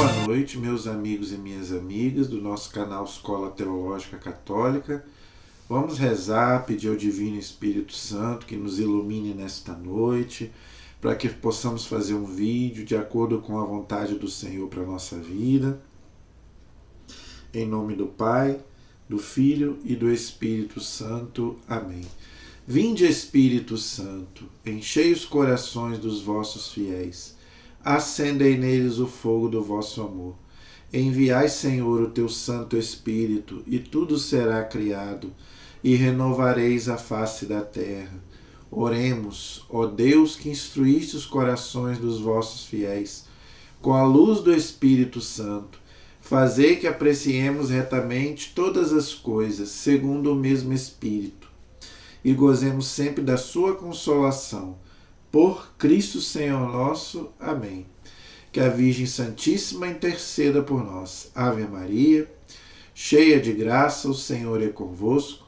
boa noite, meus amigos e minhas amigas do nosso canal Escola Teológica Católica. Vamos rezar, pedir ao Divino Espírito Santo que nos ilumine nesta noite, para que possamos fazer um vídeo de acordo com a vontade do Senhor para a nossa vida. Em nome do Pai, do Filho e do Espírito Santo. Amém. Vinde, Espírito Santo, enchei os corações dos vossos fiéis, acendei neles o fogo do vosso amor. Enviai, Senhor, o teu Santo Espírito, e tudo será criado, e renovareis a face da terra. Oremos, ó Deus, que instruíste os corações dos vossos fiéis, com a luz do Espírito Santo, fazei que apreciemos retamente todas as coisas, segundo o mesmo Espírito, e gozemos sempre da sua consolação. Por Cristo Senhor nosso. Amém. Que a Virgem Santíssima interceda por nós. Ave Maria, cheia de graça, o Senhor é convosco.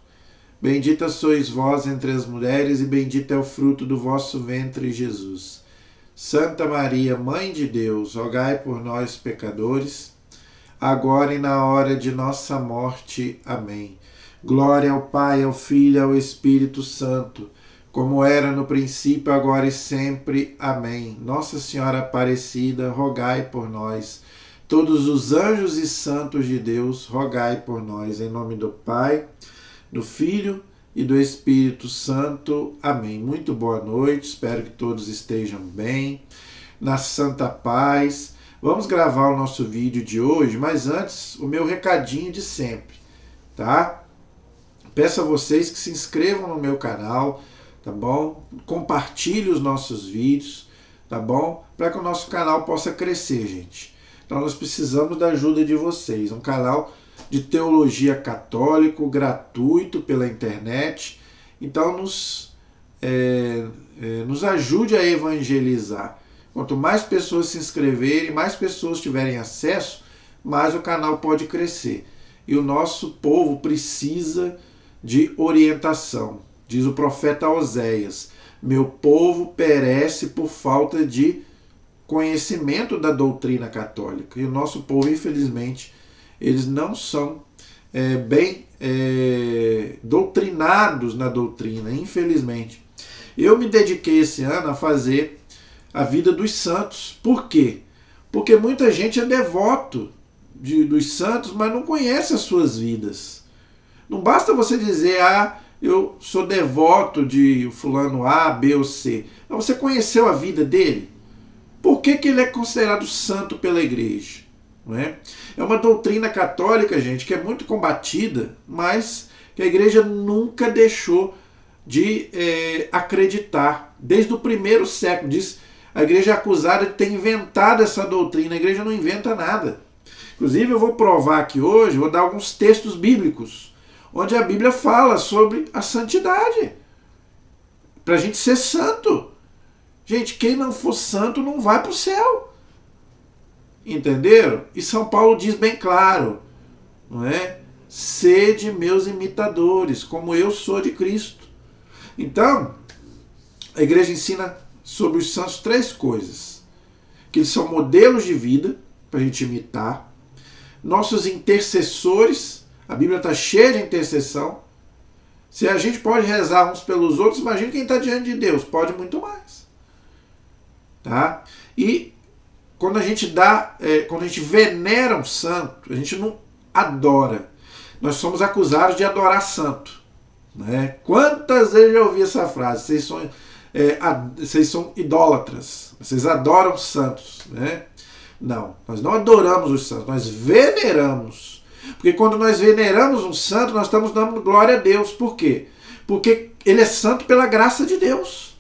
Bendita sois vós entre as mulheres, e bendito é o fruto do vosso ventre, Jesus. Santa Maria, Mãe de Deus, rogai por nós, pecadores, agora e na hora de nossa morte. Amém. Glória ao Pai, ao Filho e ao Espírito Santo, como era no princípio, agora e sempre. Amém. Nossa Senhora Aparecida, rogai por nós. Todos os anjos e santos de Deus, rogai por nós. Em nome do Pai, do Filho e do Espírito Santo. Amém. Muito boa noite, espero que todos estejam bem, na santa paz. Vamos gravar o nosso vídeo de hoje, mas antes, o meu recadinho de sempre, tá? Peço a vocês que se inscrevam no meu canal, tá bom? Compartilhe os nossos vídeos, tá bom? Para que o nosso canal possa crescer, gente. Então nós precisamos da ajuda de vocês. Um canal de teologia católico, gratuito pela internet. Então nos ajude a evangelizar. Quanto mais pessoas se inscreverem, mais pessoas tiverem acesso, mais o canal pode crescer. E o nosso povo precisa de orientação. Diz o profeta Oséias: meu povo perece por falta de conhecimento da doutrina católica. E o nosso povo, infelizmente, eles não são bem doutrinados na doutrina, infelizmente. Eu me dediquei esse ano a fazer a vida dos santos. Por quê? Porque muita gente é devoto dos santos, mas não conhece as suas vidas. Não basta você dizer, eu sou devoto de fulano A, B ou C. Mas você conheceu a vida dele? Por que ele é considerado santo pela igreja? Não é? É uma doutrina católica, gente, que é muito combatida, mas que a igreja nunca deixou de acreditar. Desde o primeiro século, a igreja é acusada de ter inventado essa doutrina. A igreja não inventa nada. Inclusive, eu vou provar aqui hoje, vou dar alguns textos bíblicos, onde a Bíblia fala sobre a santidade, para a gente ser santo. Gente, quem não for santo não vai para o céu. Entenderam? E São Paulo diz bem claro, não é? Sede meus imitadores, como eu sou de Cristo. Então, a igreja ensina sobre os santos três coisas: que eles são modelos de vida para a gente imitar, nossos intercessores. A Bíblia está cheia de intercessão. Se a gente pode rezar uns pelos outros, imagine quem está diante de Deus. Pode muito mais. Tá? E quando a gente venera um santo, a gente não adora. Nós somos acusados de adorar santo. Né? Quantas vezes eu ouvi essa frase? Vocês são idólatras. Vocês adoram santos. Né? Não, nós não adoramos os santos, nós veneramos. Porque quando nós veneramos um santo, nós estamos dando glória a Deus. Por quê? Porque ele é santo pela graça de Deus.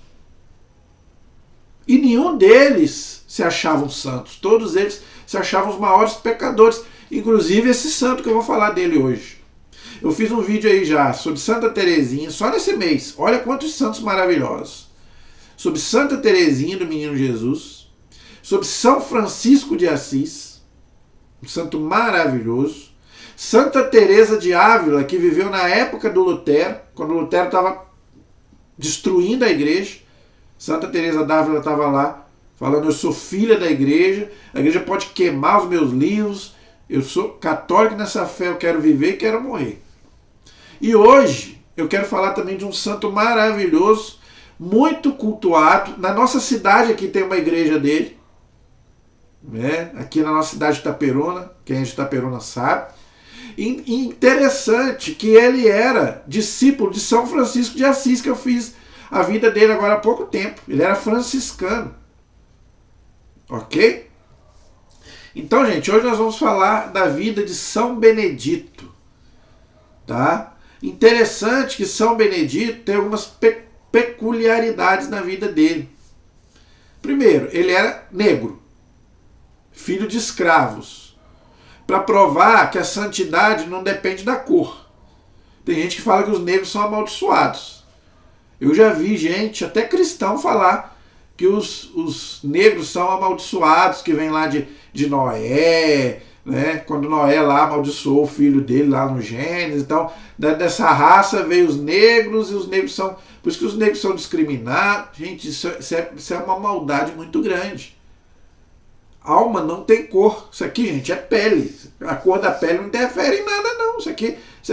E nenhum deles se achavam santos. Todos eles se achavam os maiores pecadores. Inclusive esse santo que eu vou falar dele hoje. Eu fiz um vídeo aí já sobre Santa Teresinha, só nesse mês. Olha quantos santos maravilhosos. Sobre Santa Teresinha do Menino Jesus. Sobre São Francisco de Assis. Um santo maravilhoso. Santa Teresa de Ávila, que viveu na época do Lutero, quando o Lutero estava destruindo a igreja. Santa Teresa d'Ávila estava lá falando: eu sou filha da igreja, a igreja pode queimar os meus livros, eu sou católico nessa fé, eu quero viver e quero morrer. E hoje eu quero falar também de um santo maravilhoso, muito cultuado. Na nossa cidade aqui tem uma igreja dele, né? Aqui na nossa cidade de Itaperuna, quem é de Itaperuna sabe. E interessante que ele era discípulo de São Francisco de Assis, que eu fiz a vida dele agora há pouco tempo. Ele era franciscano. Ok? Então, gente, hoje nós vamos falar da vida de São Benedito. Tá? Interessante que São Benedito tem algumas peculiaridades na vida dele. Primeiro, ele era negro, filho de escravos, para provar que a santidade não depende da cor. Tem gente que fala que os negros são amaldiçoados. Eu já vi gente, até cristão, falar que os negros são amaldiçoados, que vem lá de Noé, né? Quando Noé lá amaldiçoou o filho dele lá no Gênesis. Então, dessa raça veio os negros, e os negros são... Por isso que os negros são discriminados. Gente, isso é uma maldade muito grande. Alma não tem cor. Isso aqui, gente, é pele. A cor da pele não interfere em nada, não. Isso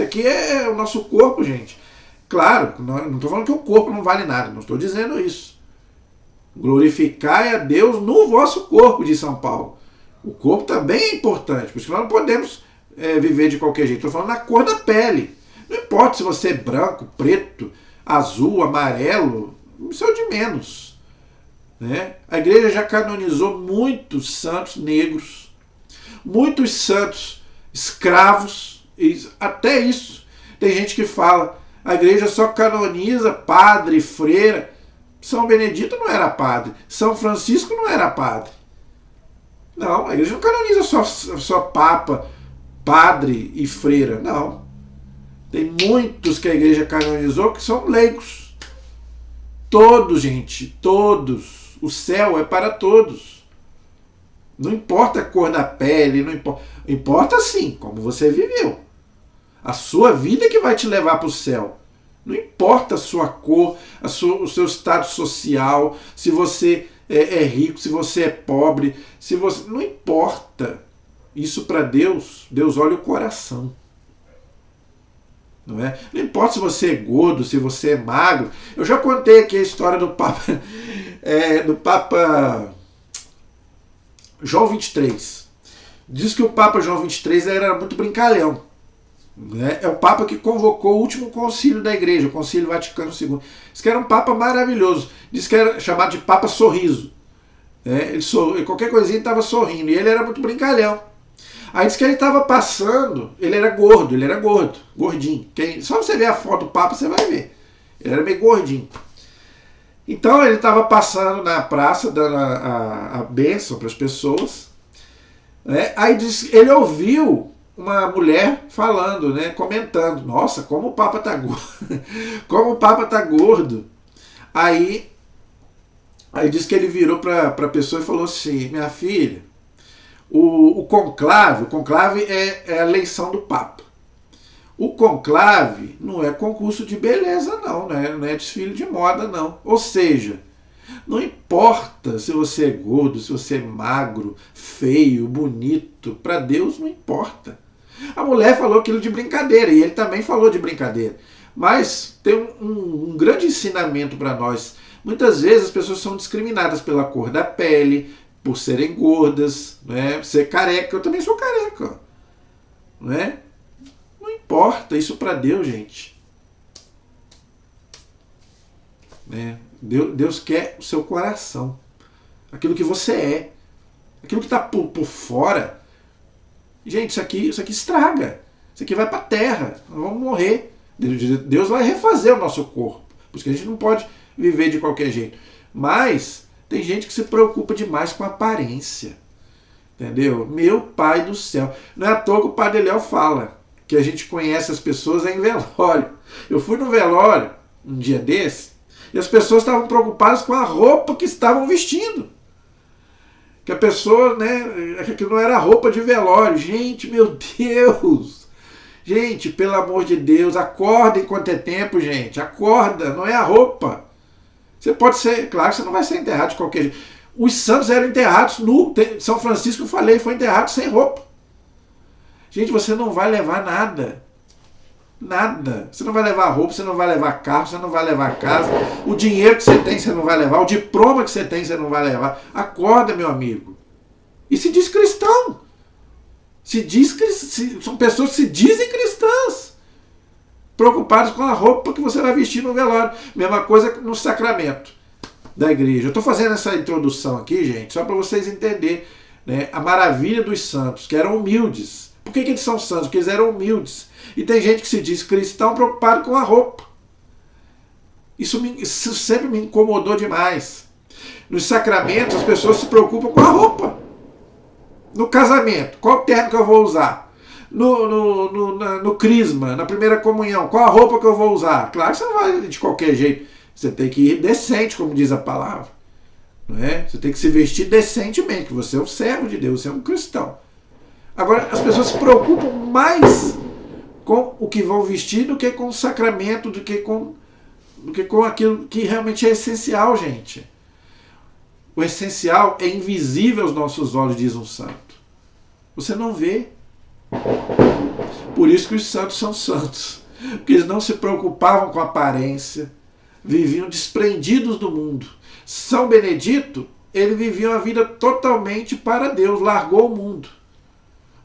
aqui é o nosso corpo, gente. Claro, não estou falando que o corpo não vale nada. Não estou dizendo isso. Glorificai a Deus no vosso corpo, diz São Paulo. O corpo também é importante. Por isso que nós não podemos viver de qualquer jeito. Estou falando na cor da pele. Não importa se você é branco, preto, azul, amarelo. Isso é o de menos. Né? A igreja já canonizou muitos santos negros, muitos santos escravos, e até isso. Tem gente que fala, a igreja só canoniza padre, freira. São Benedito não era padre, São Francisco não era padre. Não, a igreja não canoniza só papa, padre e freira, não. Tem muitos que a igreja canonizou que são leigos. Todos, gente, todos. O céu é para todos. Não importa a cor da pele, não importa. Importa sim como você viveu. A sua vida é que vai te levar para o céu. Não importa a sua cor, o seu estado social, se você é rico, se você é pobre, se você... Não importa. Isso para Deus, Deus olha o coração. Não é? Não importa se você é gordo, se você é magro. Eu já contei aqui a história do Papa... do Papa João 23. Diz que o Papa João 23 era muito brincalhão. Né? É o Papa que convocou o último concílio da igreja, o Concílio Vaticano II. Diz que era um Papa maravilhoso. Diz que era chamado de Papa Sorriso. Qualquer coisinha ele estava sorrindo. E ele era muito brincalhão. Aí diz que ele estava passando, ele era gordo, gordinho. Só você ver a foto do Papa, você vai ver. Ele era meio gordinho. Então ele estava passando na praça, dando a bênção para as pessoas. Né? Aí ele ouviu uma mulher falando, né, comentando: nossa, como o Papa está gordo. Como o Papa está gordo. Aí diz que ele virou para a pessoa e falou assim: minha filha, o conclave é a eleição do Papa. O conclave não é concurso de beleza, não é desfile de moda, não. Ou seja, não importa se você é gordo, se você é magro, feio, bonito, para Deus não importa. A mulher falou aquilo de brincadeira, e ele também falou de brincadeira. Mas tem um grande ensinamento para nós. Muitas vezes as pessoas são discriminadas pela cor da pele, por serem gordas, né? Ser careca. Eu também sou careca. Né? Não importa isso para Deus, gente. Né? Deus quer o seu coração. Aquilo que você é. Aquilo que está por fora. Gente, isso aqui estraga. Isso aqui vai para a terra. Nós vamos morrer. Deus vai refazer o nosso corpo. Por isso que a gente não pode viver de qualquer jeito. Mas tem gente que se preocupa demais com a aparência. Entendeu? Meu Pai do céu. Não é à toa que o Padre Léo fala que a gente conhece as pessoas em velório. Eu fui no velório um dia desse e as pessoas estavam preocupadas com a roupa que estavam vestindo. Que a pessoa, né, que não era roupa de velório. Gente, meu Deus! Gente, pelo amor de Deus, acorda enquanto é tempo, gente. Acorda, não é a roupa. Você pode ser, claro que você não vai ser enterrado de qualquer jeito. Os santos eram enterrados nu. São Francisco, eu falei, foi enterrado sem roupa. Gente, você não vai levar nada. Nada. Você não vai levar roupa, você não vai levar carro, você não vai levar casa. O dinheiro que você tem, você não vai levar. O diploma que você tem, você não vai levar. Acorda, meu amigo. E se diz cristão. São pessoas que se dizem cristãs. Preocupadas com a roupa que você vai vestir no velório. Mesma coisa no sacramento da igreja. Eu estou fazendo essa introdução aqui, gente, só para vocês entenderem, né, a maravilha dos santos, que eram humildes. Por que eles são santos? Porque eles eram humildes. E tem gente que se diz cristão preocupado com a roupa. Isso sempre me incomodou demais. Nos sacramentos, as pessoas se preocupam com a roupa. No casamento, qual terno que eu vou usar? No crisma, na primeira comunhão, qual a roupa que eu vou usar? Claro que você não vai de qualquer jeito. Você tem que ir decente, como diz a palavra. Não é? Você tem que se vestir decentemente, que você é um servo de Deus, você é um cristão. Agora, as pessoas se preocupam mais com o que vão vestir do que com o sacramento, do que com aquilo que realmente é essencial, gente. O essencial é invisível aos nossos olhos, diz um santo. Você não vê. Por isso que os santos são santos. Porque eles não se preocupavam com a aparência, viviam desprendidos do mundo. São Benedito, ele vivia uma vida totalmente para Deus, largou o mundo.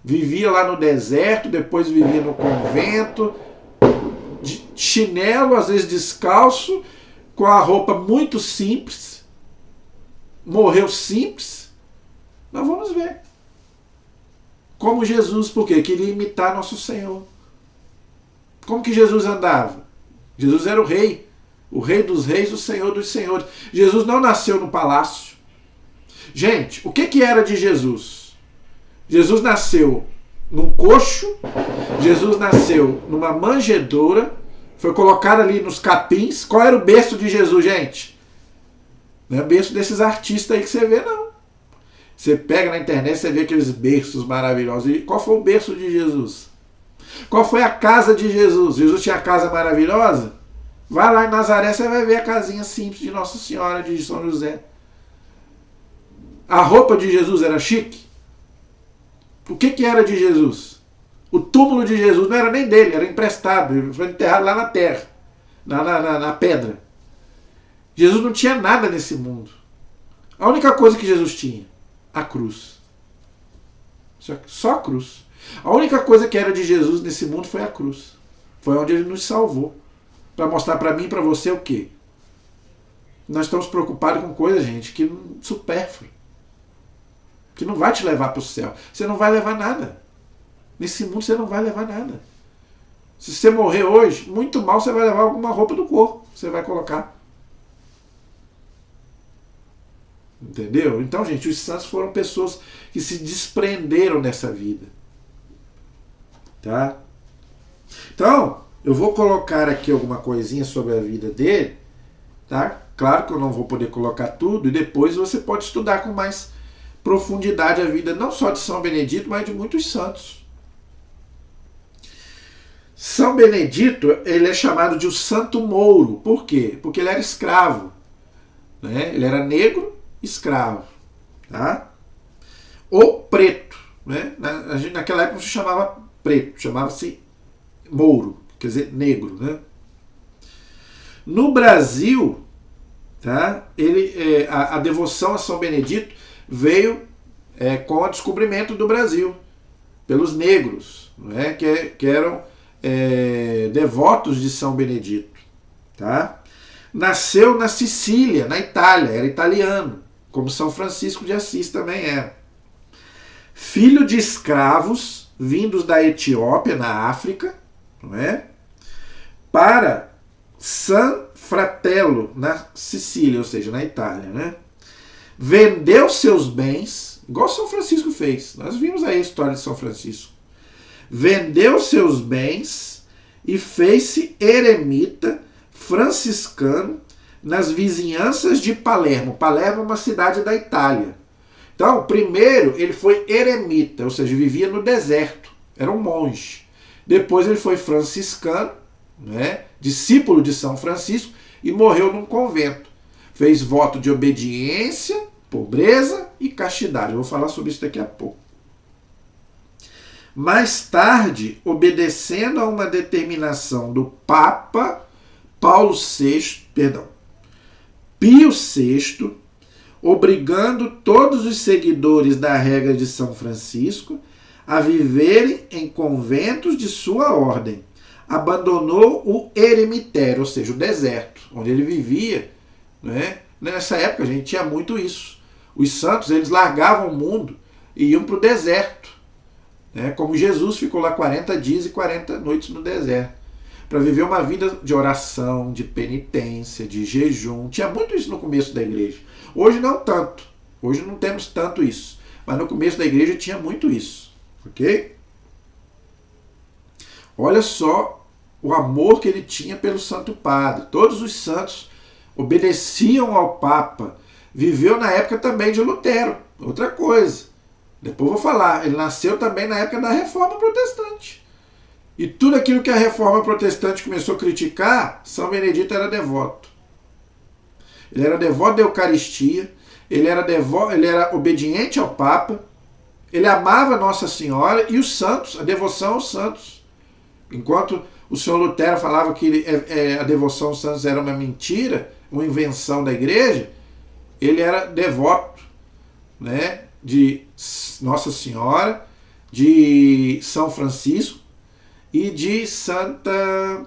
Vivia lá no deserto, depois vivia no convento, de chinelo, às vezes descalço, com a roupa muito simples. Morreu simples. Nós vamos ver. Como Jesus, porque queria imitar nosso Senhor. Como que Jesus andava? Jesus era o rei dos reis, o Senhor dos senhores. Jesus não nasceu no palácio. Gente, o que era de Jesus? Jesus nasceu num coxo, Jesus nasceu numa manjedoura, foi colocado ali nos capins. Qual era o berço de Jesus, gente? Não é o berço desses artistas aí que você vê, não. Você pega na internet, você vê aqueles berços maravilhosos. E qual foi o berço de Jesus? Qual foi a casa de Jesus? Jesus tinha a casa maravilhosa? Vai lá em Nazaré, você vai ver a casinha simples de Nossa Senhora de São José. A roupa de Jesus era chique? O que era de Jesus? O túmulo de Jesus não era nem dele, era emprestado. Ele foi enterrado lá na terra, na pedra. Jesus não tinha nada nesse mundo. A única coisa que Jesus tinha, a cruz. Só a cruz. A única coisa que era de Jesus nesse mundo foi a cruz. Foi onde ele nos salvou. Para mostrar para mim e para você o quê? Nós estamos preocupados com coisa, gente, que supérflua. Que não vai te levar para o céu. Você não vai levar nada. Nesse mundo você não vai levar nada. Se você morrer hoje, muito mal você vai levar alguma roupa do corpo. Você vai colocar. Entendeu? Então, gente, os santos foram pessoas que se desprenderam dessa vida. Tá? Então, eu vou colocar aqui alguma coisinha sobre a vida dele. Tá? Claro que eu não vou poder colocar tudo. E depois você pode estudar com mais profundidade a vida, não só de São Benedito, mas de muitos santos. São Benedito, ele é chamado de o Santo Mouro. Por quê? Porque ele era escravo. Né? Ele era negro, escravo. Tá? Ou preto. Né? Naquela época não se chamava preto, chamava-se mouro, quer dizer, negro. Né? No Brasil, tá? A devoção a São Benedito veio com o descobrimento do Brasil, pelos negros, né? que eram devotos de São Benedito. Tá? Nasceu na Sicília, na Itália, era italiano, como São Francisco de Assis também era. Filho de escravos vindos da Etiópia, na África, não é? Para San Fratello, na Sicília, ou seja, na Itália. Né? Vendeu seus bens, igual São Francisco fez. Nós vimos aí a história de São Francisco. Vendeu seus bens e fez-se eremita franciscano nas vizinhanças de Palermo. Palermo é uma cidade da Itália. Então, primeiro ele foi eremita, ou seja, vivia no deserto, era um monge. Depois ele foi franciscano, né, discípulo de São Francisco, e morreu num convento. Fez voto de obediência pobreza e castidade. Eu vou falar sobre isso daqui a pouco. Mais tarde, obedecendo a uma determinação do Papa Pio VI, obrigando todos os seguidores da regra de São Francisco a viverem em conventos de sua ordem, abandonou o eremitério, ou seja, o deserto, onde ele vivia, né? Nessa época a gente tinha muito isso. Os santos, eles largavam o mundo e iam para o deserto, né? Como Jesus ficou lá 40 dias e 40 noites no deserto, para viver uma vida de oração, de penitência, de jejum. Tinha muito isso no começo da igreja. Hoje não tanto. Hoje não temos tanto isso. Mas no começo da igreja tinha muito isso. Ok? Olha só o amor que ele tinha pelo Santo Padre. Todos os santos obedeciam ao Papa. Viveu na época também de Lutero. Outra coisa. Depois vou falar. Ele nasceu também na época da Reforma Protestante. E tudo aquilo que a Reforma Protestante começou a criticar, São Benedito era devoto. Ele era devoto da Eucaristia, ele era obediente ao Papa, ele amava Nossa Senhora e os santos, a devoção aos santos. Enquanto o senhor Lutero falava que a devoção aos santos era uma mentira, uma invenção da igreja, ele era devoto, né, de Nossa Senhora, de São Francisco e de Santa...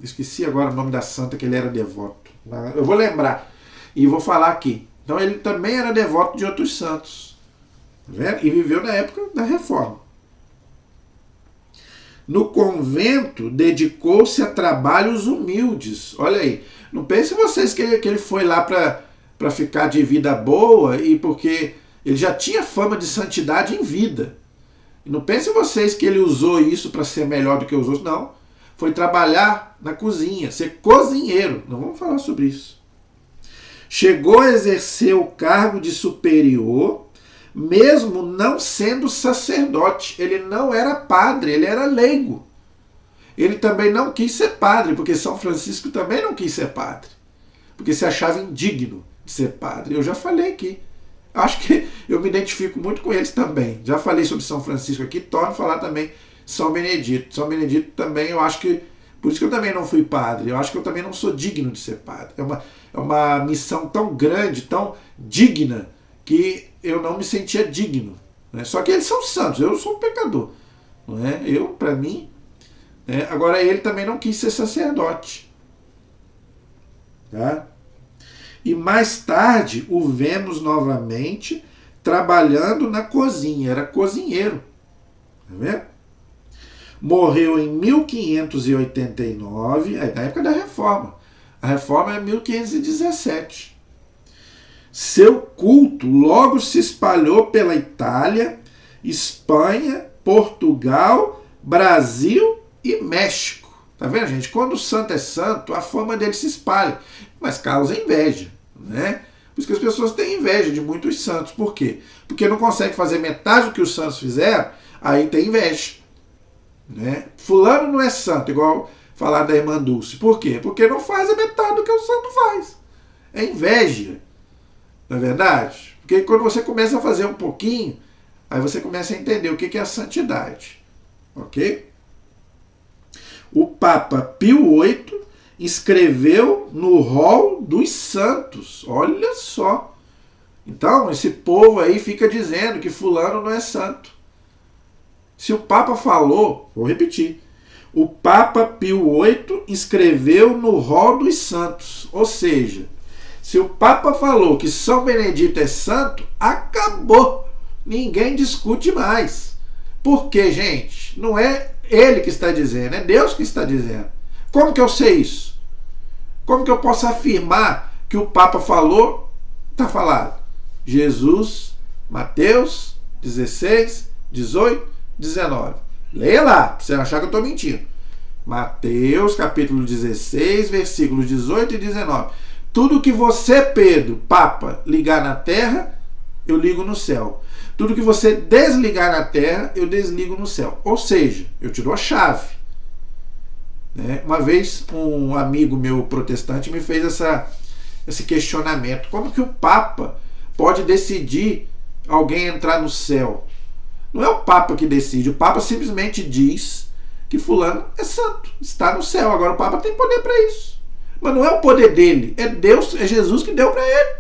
Esqueci agora o nome da santa que ele era devoto. Eu vou lembrar e vou falar aqui. Então ele também era devoto de outros santos. Tá vendo? E viveu na época da Reforma. No convento, dedicou-se a trabalhos humildes. Olha aí. Não pense vocês que ele foi lá para ficar de vida boa e porque ele já tinha fama de santidade em vida. E não pense vocês que ele usou isso para ser melhor do que os outros. Não. Foi trabalhar na cozinha, ser cozinheiro. Não vamos falar sobre isso. Chegou a exercer o cargo de superior, mesmo não sendo sacerdote. Ele não era padre, ele era leigo. Ele também não quis ser padre, porque São Francisco também não quis ser padre, porque se achava indigno de ser padre. Eu já falei aqui. Acho que eu me identifico muito com eles também. Já falei sobre São Francisco aqui, torno a falar também São Benedito. São Benedito também, eu acho que... Por isso que eu também não fui padre. Eu acho que eu também não sou digno de ser padre. É uma missão tão grande, tão digna, que eu não me sentia digno. Né? Só que eles são santos, eu sou um pecador. Não é? Eu, para mim... Né? Agora, ele também não quis ser sacerdote. Tá? E mais tarde o vemos novamente trabalhando na cozinha. Era cozinheiro. Tá vendo? Morreu em 1589, na época da Reforma. A Reforma é 1517. Seu culto logo se espalhou pela Itália, Espanha, Portugal, Brasil e México. Tá vendo, gente? Quando o santo é santo, a fama dele se espalha, mas causa inveja, né? Por isso que as pessoas têm inveja de muitos santos. Por quê? Porque não consegue fazer metade do que os santos fizeram, aí tem inveja. Né? Fulano não é santo, igual falar da irmã Dulce. Por quê? Porque não faz a metade do que o santo faz. É inveja. Não é verdade? Porque quando você começa a fazer um pouquinho, aí você começa a entender o que é a santidade. Ok? O Papa Pio VIII escreveu no rol dos santos. Olha só. Então, esse povo aí fica dizendo que fulano não é santo. Se o Papa falou, vou repetir, o Papa Pio VIII escreveu no rol dos santos. Ou seja, se o Papa falou que São Benedito é santo, acabou. Ninguém discute mais. Por quê, gente? Não é ele que está dizendo, é Deus que está dizendo. Como que eu sei isso? Como que eu posso afirmar que o Papa falou, está falado? Jesus, Mateus 16, 18, 19. Leia lá, para você achar que eu estou mentindo. Mateus, capítulo 16, versículos 18 e 19. Tudo que você, Pedro, Papa, ligar na terra, eu ligo no céu. Tudo que você desligar na terra, eu desligo no céu. Ou seja, eu te dou a chave. Né? Uma vez, um amigo meu protestante me fez esse questionamento. Como que o Papa pode decidir alguém entrar no céu. Não é o Papa que decide. O Papa simplesmente diz que fulano é santo, está no céu. Agora o Papa tem poder para isso. Mas não é o poder dele, é Deus, é Jesus que deu para ele.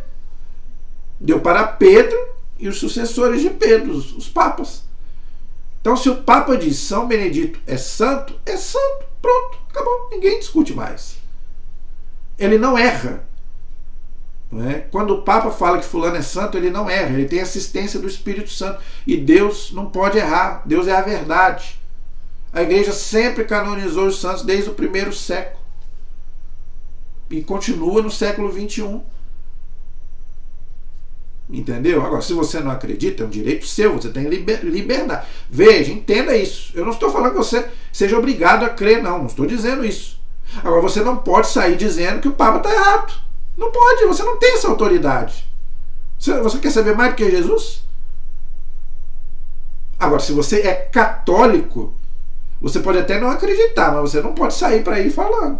Deu para Pedro e os sucessores de Pedro, os papas. Então, se o Papa diz São Benedito é santo, pronto, acabou, ninguém discute mais. Ele não erra. Não é? Quando o Papa fala que fulano é santo, ele não erra, ele tem assistência do Espírito Santo. E Deus não pode errar, Deus é a verdade. A igreja sempre canonizou os santos desde o primeiro século. E continua no século XXI. Entendeu? Agora, se você não acredita, é um direito seu, você tem liberdade. Veja, entenda isso. Eu não estou falando que você seja obrigado a crer, não estou dizendo isso. Agora, você não pode sair dizendo que o Papa está errado. Não pode, você não tem essa autoridade. Você quer saber mais do que Jesus? Agora, se você é católico, você pode até não acreditar, mas você não pode sair para aí falando.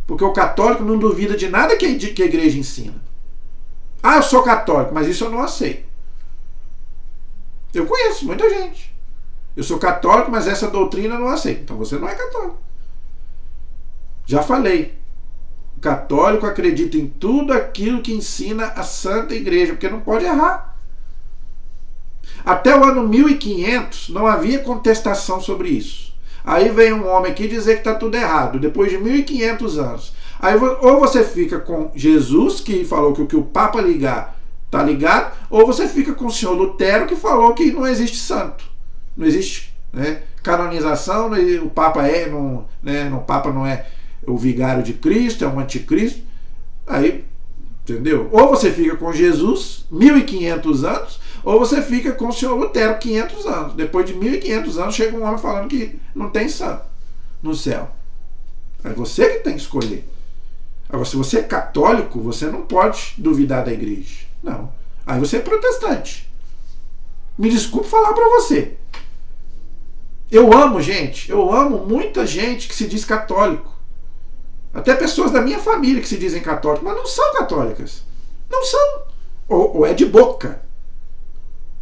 Porque o católico não duvida de nada que a igreja ensina. Ah, eu sou católico, mas isso eu não aceito. Eu conheço muita gente. Eu sou católico, mas essa doutrina eu não aceito. Então você não é católico. Já falei. O católico acredita em tudo aquilo que ensina a Santa Igreja, porque não pode errar. Até o ano 1500 não havia contestação sobre isso. Aí vem um homem aqui dizer que está tudo errado, depois de 1500 anos. Aí ou você fica com Jesus, que falou que o que o Papa ligar está ligado, ou você fica com o senhor Lutero, que falou que não existe santo. Não existe, né, canonização, o Papa o Papa não é o vigário de Cristo, é um anticristo. Aí, entendeu? Ou você fica com Jesus, 1500 anos, ou você fica com o senhor Lutero, 500 anos. Depois de 1500 anos chega um homem falando que não tem santo no céu. É você que tem que escolher. Agora, se você é católico, você não pode duvidar da igreja. Não. Aí você é protestante. Me desculpe falar para você. Eu amo muita gente que se diz católico. Até pessoas da minha família que se dizem católicas, mas não são católicas. Não são. Ou é de boca.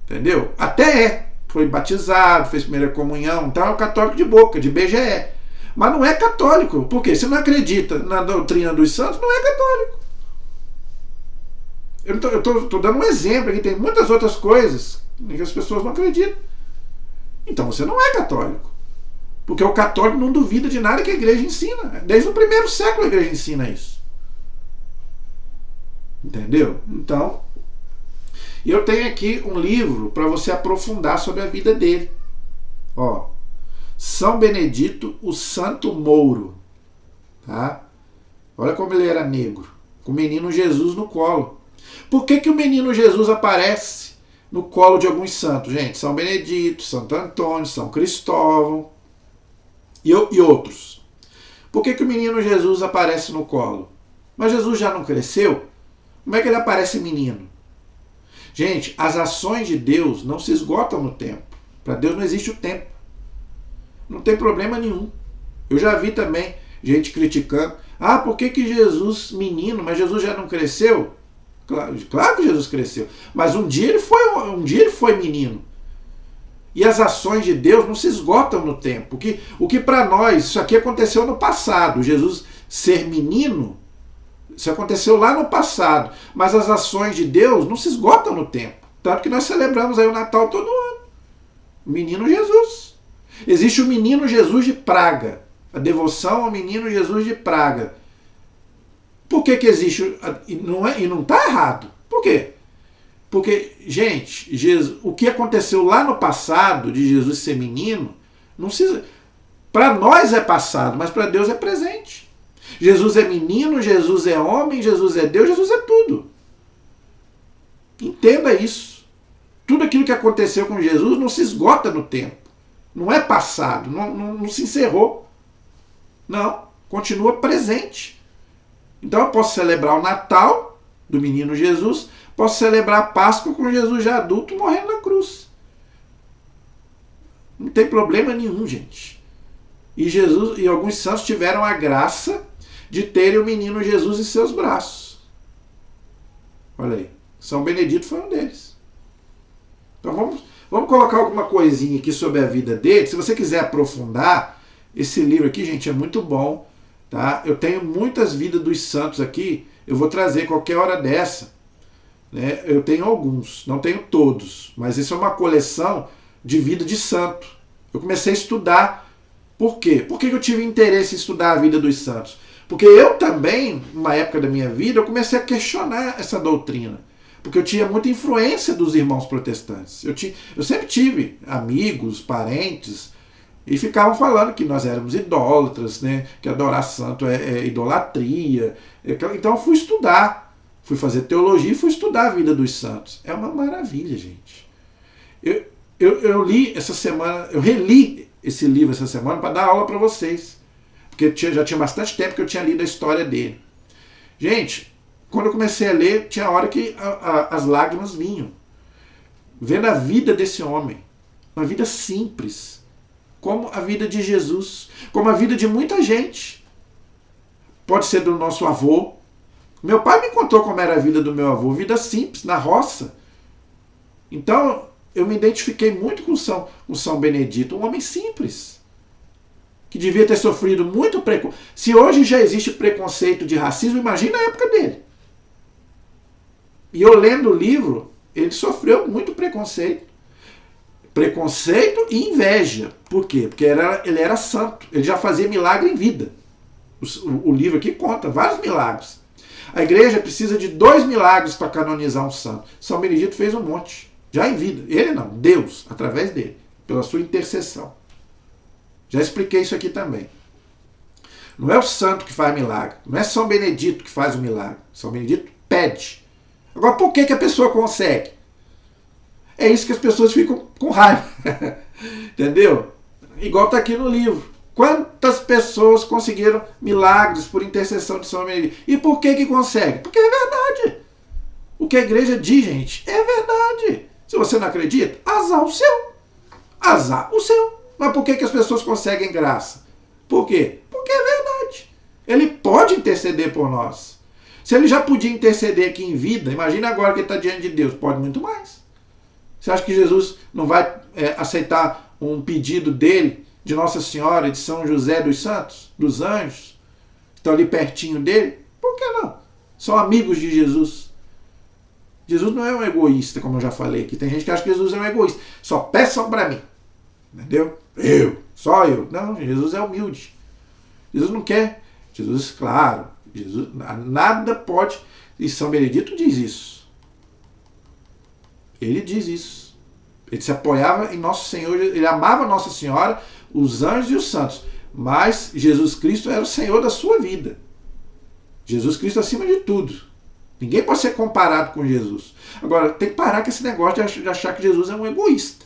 Entendeu? Até é. Foi batizado, fez primeira comunhão, então é um católico de boca, de BGE. Mas não é católico. Por quê? Se não acredita na doutrina dos santos, não é católico. Eu estou dando um exemplo aqui, tem muitas outras coisas em que as pessoas não acreditam. Então você não é católico. Porque o católico não duvida de nada que a igreja ensina. Desde o primeiro século a igreja ensina isso. Entendeu? Então, eu tenho aqui um livro para você aprofundar sobre a vida dele. Ó, São Benedito, o Santo Mouro. Tá? Olha como ele era negro. Com o menino Jesus no colo. Por que o menino Jesus aparece no colo de alguns santos? Gente, São Benedito, Santo Antônio, São Cristóvão e outros. Por que o menino Jesus aparece no colo? Mas Jesus já não cresceu? Como é que ele aparece menino? Gente, as ações de Deus não se esgotam no tempo. Para Deus não existe o tempo. Não tem problema nenhum. Eu já vi também gente criticando. Ah, por que Jesus menino, mas Jesus já não cresceu? Claro que Jesus cresceu. Mas um dia ele foi menino. E as ações de Deus não se esgotam no tempo. O que para nós, isso aqui aconteceu no passado. Jesus ser menino, isso aconteceu lá no passado. Mas as ações de Deus não se esgotam no tempo. Tanto que nós celebramos aí o Natal todo ano. O menino Jesus. Existe o menino Jesus de Praga. A devoção ao menino Jesus de Praga. Por que existe? E não está errado. Por quê? Porque, gente, o que aconteceu lá no passado de Jesus ser menino, para nós é passado, mas para Deus é presente. Jesus é menino, Jesus é homem, Jesus é Deus, Jesus é tudo. Entenda isso. Tudo aquilo que aconteceu com Jesus não se esgota no tempo. Não é passado, não se encerrou. Não, continua presente. Então eu posso celebrar o Natal do menino Jesus, posso celebrar a Páscoa com Jesus já adulto morrendo na cruz. Não tem problema nenhum, gente. E Jesus e alguns santos tiveram a graça de terem o menino Jesus em seus braços. Olha aí. São Benedito foi um deles. Então vamos colocar alguma coisinha aqui sobre a vida dele. Se você quiser aprofundar, esse livro aqui, gente, é muito bom. Tá? Eu tenho muitas vidas dos santos aqui, eu vou trazer qualquer hora dessa. Né? Eu tenho alguns, não tenho todos, mas isso é uma coleção de vida de santo. Eu comecei a estudar. Por quê? Por que eu tive interesse em estudar a vida dos santos? Porque eu também, numa época da minha vida, eu comecei a questionar essa doutrina. Porque eu tinha muita influência dos irmãos protestantes. Eu sempre tive amigos, parentes, e ficavam falando que nós éramos idólatras, né? Que adorar santo é idolatria. Então eu fui estudar, fui fazer teologia e fui estudar a vida dos santos. É uma maravilha, gente. Eu li essa semana, eu reli esse livro essa semana para dar aula para vocês. Porque já tinha bastante tempo que eu tinha lido a história dele. Gente, quando eu comecei a ler, tinha hora que as lágrimas vinham. Vendo a vida desse homem. Uma vida simples. Como a vida de Jesus. Como a vida de muita gente. Pode ser do nosso avô. Meu pai me contou como era a vida do meu avô. Vida simples, na roça. Então, eu me identifiquei muito com São Benedito. Um homem simples. Que devia ter sofrido muito preconceito. Se hoje já existe preconceito de racismo, imagina a época dele. E eu lendo o livro, ele sofreu muito preconceito. Preconceito e inveja. Por quê? Porque ele era santo. Ele já fazia milagre em vida. O livro aqui conta vários milagres. A igreja precisa de 2 milagres para canonizar um santo. São Benedito fez um monte. Já em vida. Ele não, Deus, através dele. Pela sua intercessão. Já expliquei isso aqui também. Não é o santo que faz milagre. Não é São Benedito que faz o milagre. São Benedito pede. Agora, por que a pessoa consegue? É isso que as pessoas ficam com raiva. Entendeu? Igual está aqui no livro. Quantas pessoas conseguiram milagres por intercessão de São Benedito? E por que consegue? Porque é verdade. O que a igreja diz, gente, é verdade. Se você não acredita, azar o seu. Azar o seu. Mas por que as pessoas conseguem graça? Por quê? Porque é verdade. Ele pode interceder por nós. Se ele já podia interceder aqui em vida, imagina agora que ele está diante de Deus. Pode muito mais. Você acha que Jesus não vai aceitar um pedido dele, de Nossa Senhora, de São José dos Santos, dos anjos, que estão ali pertinho dele? Por que não? São amigos de Jesus. Jesus não é um egoísta, como eu já falei aqui. Tem gente que acha que Jesus é um egoísta. Só peçam para mim. Entendeu? Só eu. Não, Jesus é humilde. Jesus não quer. Jesus, claro, Jesus, nada pode. E São Benedito diz isso. Ele diz isso. Ele se apoiava em Nosso Senhor, ele amava Nossa Senhora, os anjos e os santos. Mas Jesus Cristo era o Senhor da sua vida. Jesus Cristo acima de tudo. Ninguém pode ser comparado com Jesus. Agora, tem que parar com esse negócio de achar que Jesus é um egoísta.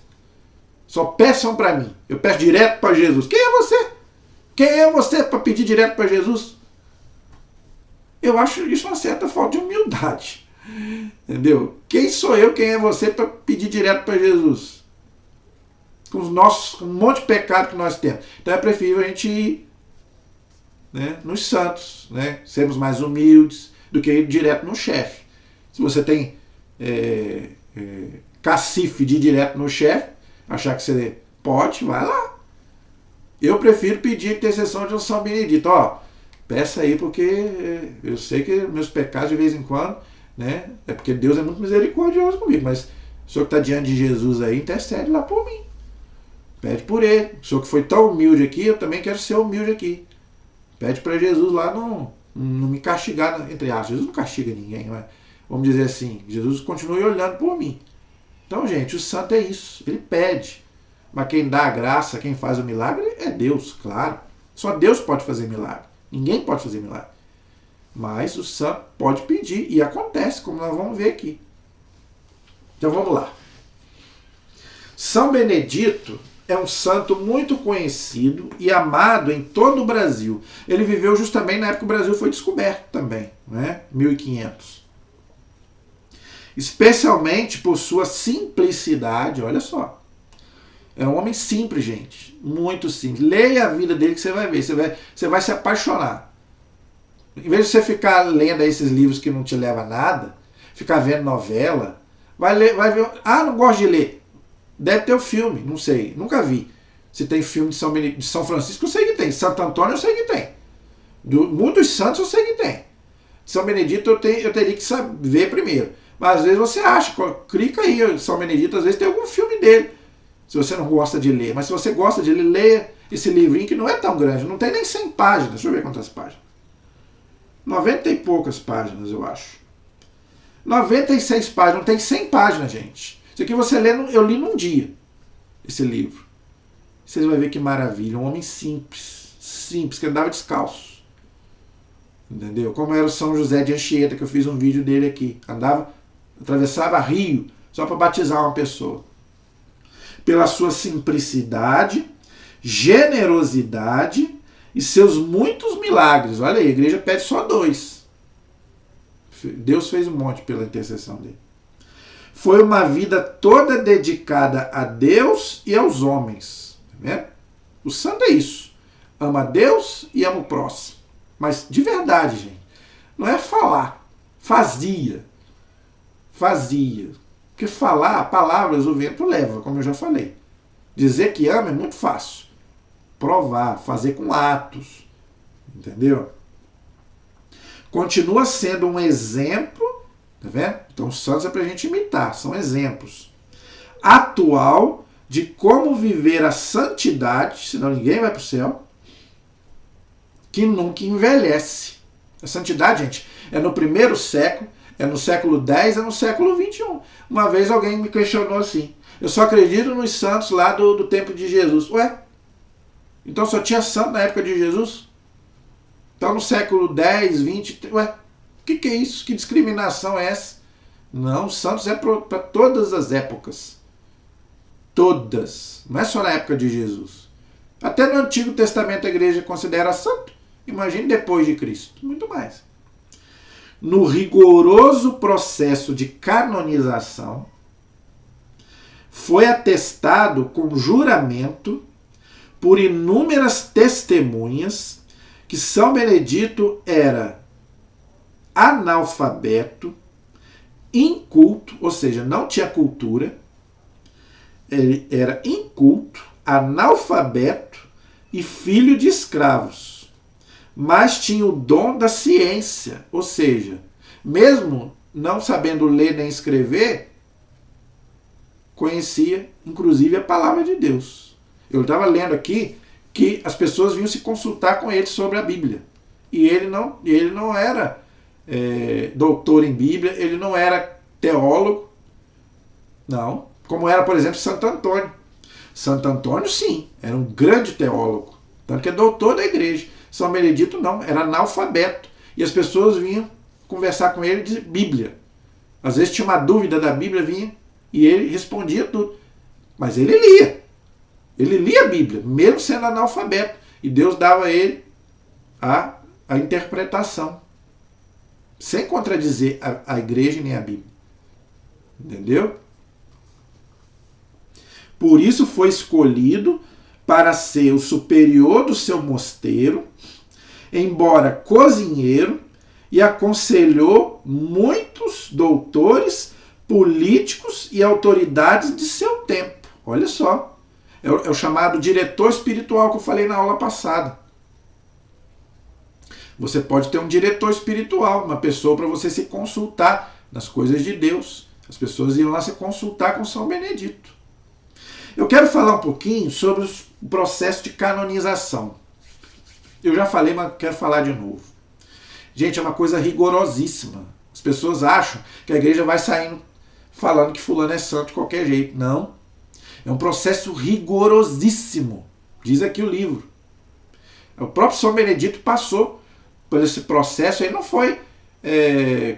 Só peçam para mim. Eu peço direto para Jesus. Quem é você? Quem é você para pedir direto para Jesus? Eu acho isso uma certa falta de humildade. Entendeu? Quem sou eu, quem é você para pedir direto para Jesus? Com um monte de pecado que nós temos. Então é preferível a gente ir, né, nos santos, né? Sermos mais humildes do que ir direto no chefe. Se você tem cacife de ir direto no chefe, achar que você pode, vai lá. Eu prefiro pedir a intercessão de um São Benedito. Ó, peça aí, porque eu sei que meus pecados de vez em quando, né? É porque Deus é muito misericordioso comigo, mas o senhor que está diante de Jesus aí, intercede lá por mim. Pede por ele. O senhor que foi tão humilde aqui, eu também quero ser humilde aqui. Pede para Jesus lá não me castigar, entre aspas. Jesus não castiga ninguém, mas vamos dizer assim, Jesus continue olhando por mim. Então, gente, o santo é isso. Ele pede. Mas quem dá a graça, quem faz o milagre é Deus, claro. Só Deus pode fazer milagre. Ninguém pode fazer milagre. Mas o santo pode pedir. E acontece, como nós vamos ver aqui. Então vamos lá. São Benedito é um santo muito conhecido e amado em todo o Brasil. Ele viveu justamente na época que o Brasil foi descoberto também, né? 1500. Especialmente por sua simplicidade, olha só. É um homem simples, gente. Muito simples. Leia a vida dele que você vai ver. Você vai se apaixonar. Em vez de você ficar lendo esses livros que não te levam a nada, ficar vendo novela, vai ver. Ah, não gosto de ler. Deve ter o filme, não sei, nunca vi. Se tem filme de São Francisco, eu sei que tem. Santo Antônio, eu sei que tem. Muitos santos, eu sei que tem. De São Benedito, eu teria que saber primeiro. Mas às vezes você acha, clica aí, São Benedito, às vezes tem algum filme dele. Se você não gosta de ler. Mas se você gosta de ler, leia esse livrinho que não é tão grande. Não tem nem 100 páginas. Deixa eu ver quantas páginas. 90 e poucas páginas, eu acho. 96 páginas. Não tem 100 páginas, gente. Isso aqui você lê, eu li num dia. Esse livro. Vocês vão ver que maravilha. Um homem simples. Simples, que andava descalço. Entendeu? Como era o São José de Anchieta, que eu fiz um vídeo dele aqui. Atravessava rio só para batizar uma pessoa. Pela sua simplicidade, generosidade e seus muitos milagres. Olha aí, a igreja pede só 2. Deus fez um monte pela intercessão dele. Foi uma vida toda dedicada a Deus e aos homens. Tá vendo? O santo é isso. Ama a Deus e ama o próximo. Mas de verdade, gente. Não é falar. Fazia. Porque falar, palavras o vento leva, como eu já falei. Dizer que ama é muito fácil. Provar, fazer com atos. Entendeu? Continua sendo um exemplo, tá vendo? Então os santos é pra gente imitar, são exemplos. Atual de como viver a santidade, senão ninguém vai pro céu, que nunca envelhece. A santidade, gente, é no primeiro século, é no século X, é no século XXI. Uma vez alguém me questionou assim, eu só acredito nos santos lá do tempo de Jesus. Ué? Então só tinha santo na época de Jesus? Então no século X, XX, ué? O que é isso? Que discriminação é essa? Não, os santos é para todas as épocas. Todas. Não é só na época de Jesus. Até no Antigo Testamento a igreja considera santo. Imagine depois de Cristo. Muito mais. No rigoroso processo de canonização, foi atestado com juramento por inúmeras testemunhas que São Benedito era analfabeto, inculto, ou seja, não tinha cultura, ele era inculto, analfabeto e filho de escravos, mas tinha o dom da ciência, ou seja, mesmo não sabendo ler nem escrever, conhecia inclusive a palavra de Deus. Eu estava lendo aqui que as pessoas vinham se consultar com ele sobre a Bíblia. E ele não era doutor em Bíblia, ele não era teólogo. Não. Como era, por exemplo, Santo Antônio. Santo Antônio, sim, era um grande teólogo. Tanto que é doutor da igreja. São Benedito não, era analfabeto. E as pessoas vinham conversar com ele de Bíblia. Às vezes tinha uma dúvida da Bíblia, vinha e ele respondia tudo. Mas ele lia. Ele lia a Bíblia, mesmo sendo analfabeto. E Deus dava a ele a interpretação. Sem contradizer a igreja nem a Bíblia. Entendeu? Por isso foi escolhido para ser o superior do seu mosteiro, embora cozinheiro, e aconselhou muitos doutores, políticos e autoridades de seu tempo. Olha só. É o chamado diretor espiritual que eu falei na aula passada. Você pode ter um diretor espiritual, uma pessoa para você se consultar nas coisas de Deus. As pessoas iam lá se consultar com São Benedito. Eu quero falar um pouquinho sobre o processo de canonização. Eu já falei, mas quero falar de novo. Gente, é uma coisa rigorosíssima. As pessoas acham que a igreja vai saindo falando que fulano é santo de qualquer jeito. Não. É um processo rigorosíssimo. Diz aqui o livro. O próprio São Benedito passou por esse processo. Ele não foi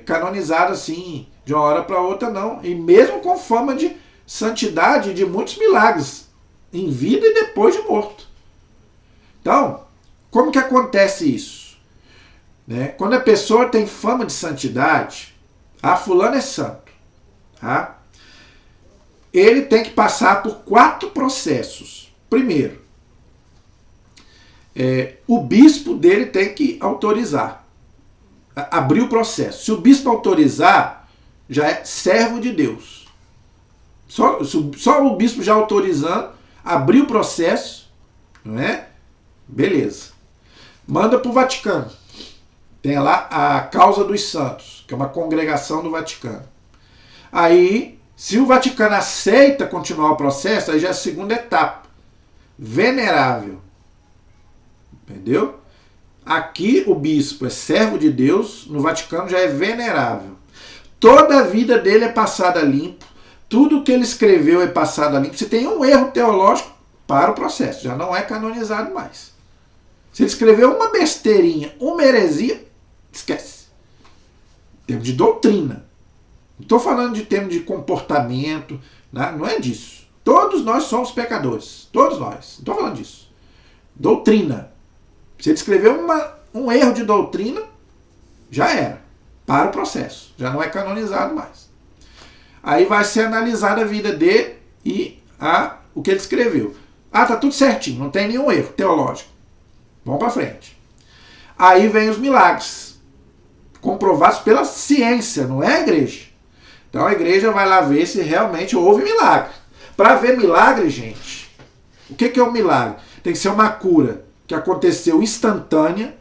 canonizado assim de uma hora para outra, não. E mesmo com fama de santidade, de muitos milagres, em vida e depois de morto. Então, como que acontece isso? Quando a pessoa tem fama de santidade, fulano é santo, tá? Ele tem que passar por 4 processos. Primeiro, o bispo dele tem que autorizar, abrir o processo. Se o bispo autorizar, já é servo de Deus. Só o bispo já autorizando, abriu o processo, não é? Beleza. Manda para o Vaticano. Tem lá a Causa dos Santos, que é uma congregação do Vaticano. Aí, se o Vaticano aceita continuar o processo, aí já é a segunda etapa. Venerável. Entendeu? Aqui o bispo é servo de Deus, no Vaticano já é venerável. Toda a vida dele é passada limpo, tudo que ele escreveu é passado limpo. Se tem um erro teológico, para o processo, já não é canonizado mais. Se ele escreveu uma besteirinha, uma heresia, esquece. Em termos de doutrina. Não estou falando de termos de comportamento, né? Não é disso. Todos nós somos pecadores. Todos nós. Não estou falando disso. Doutrina. Se ele escreveu um erro de doutrina, já era. Para o processo. Já não é canonizado mais. Aí vai ser analisada a vida dele e o que ele escreveu. Tá tudo certinho, não tem nenhum erro teológico. Vamos para frente. Aí vem os milagres. Comprovados pela ciência, não é a igreja. Então a igreja vai lá ver se realmente houve milagre. Para ver milagre, gente, o que é um milagre? Tem que ser uma cura que aconteceu instantânea.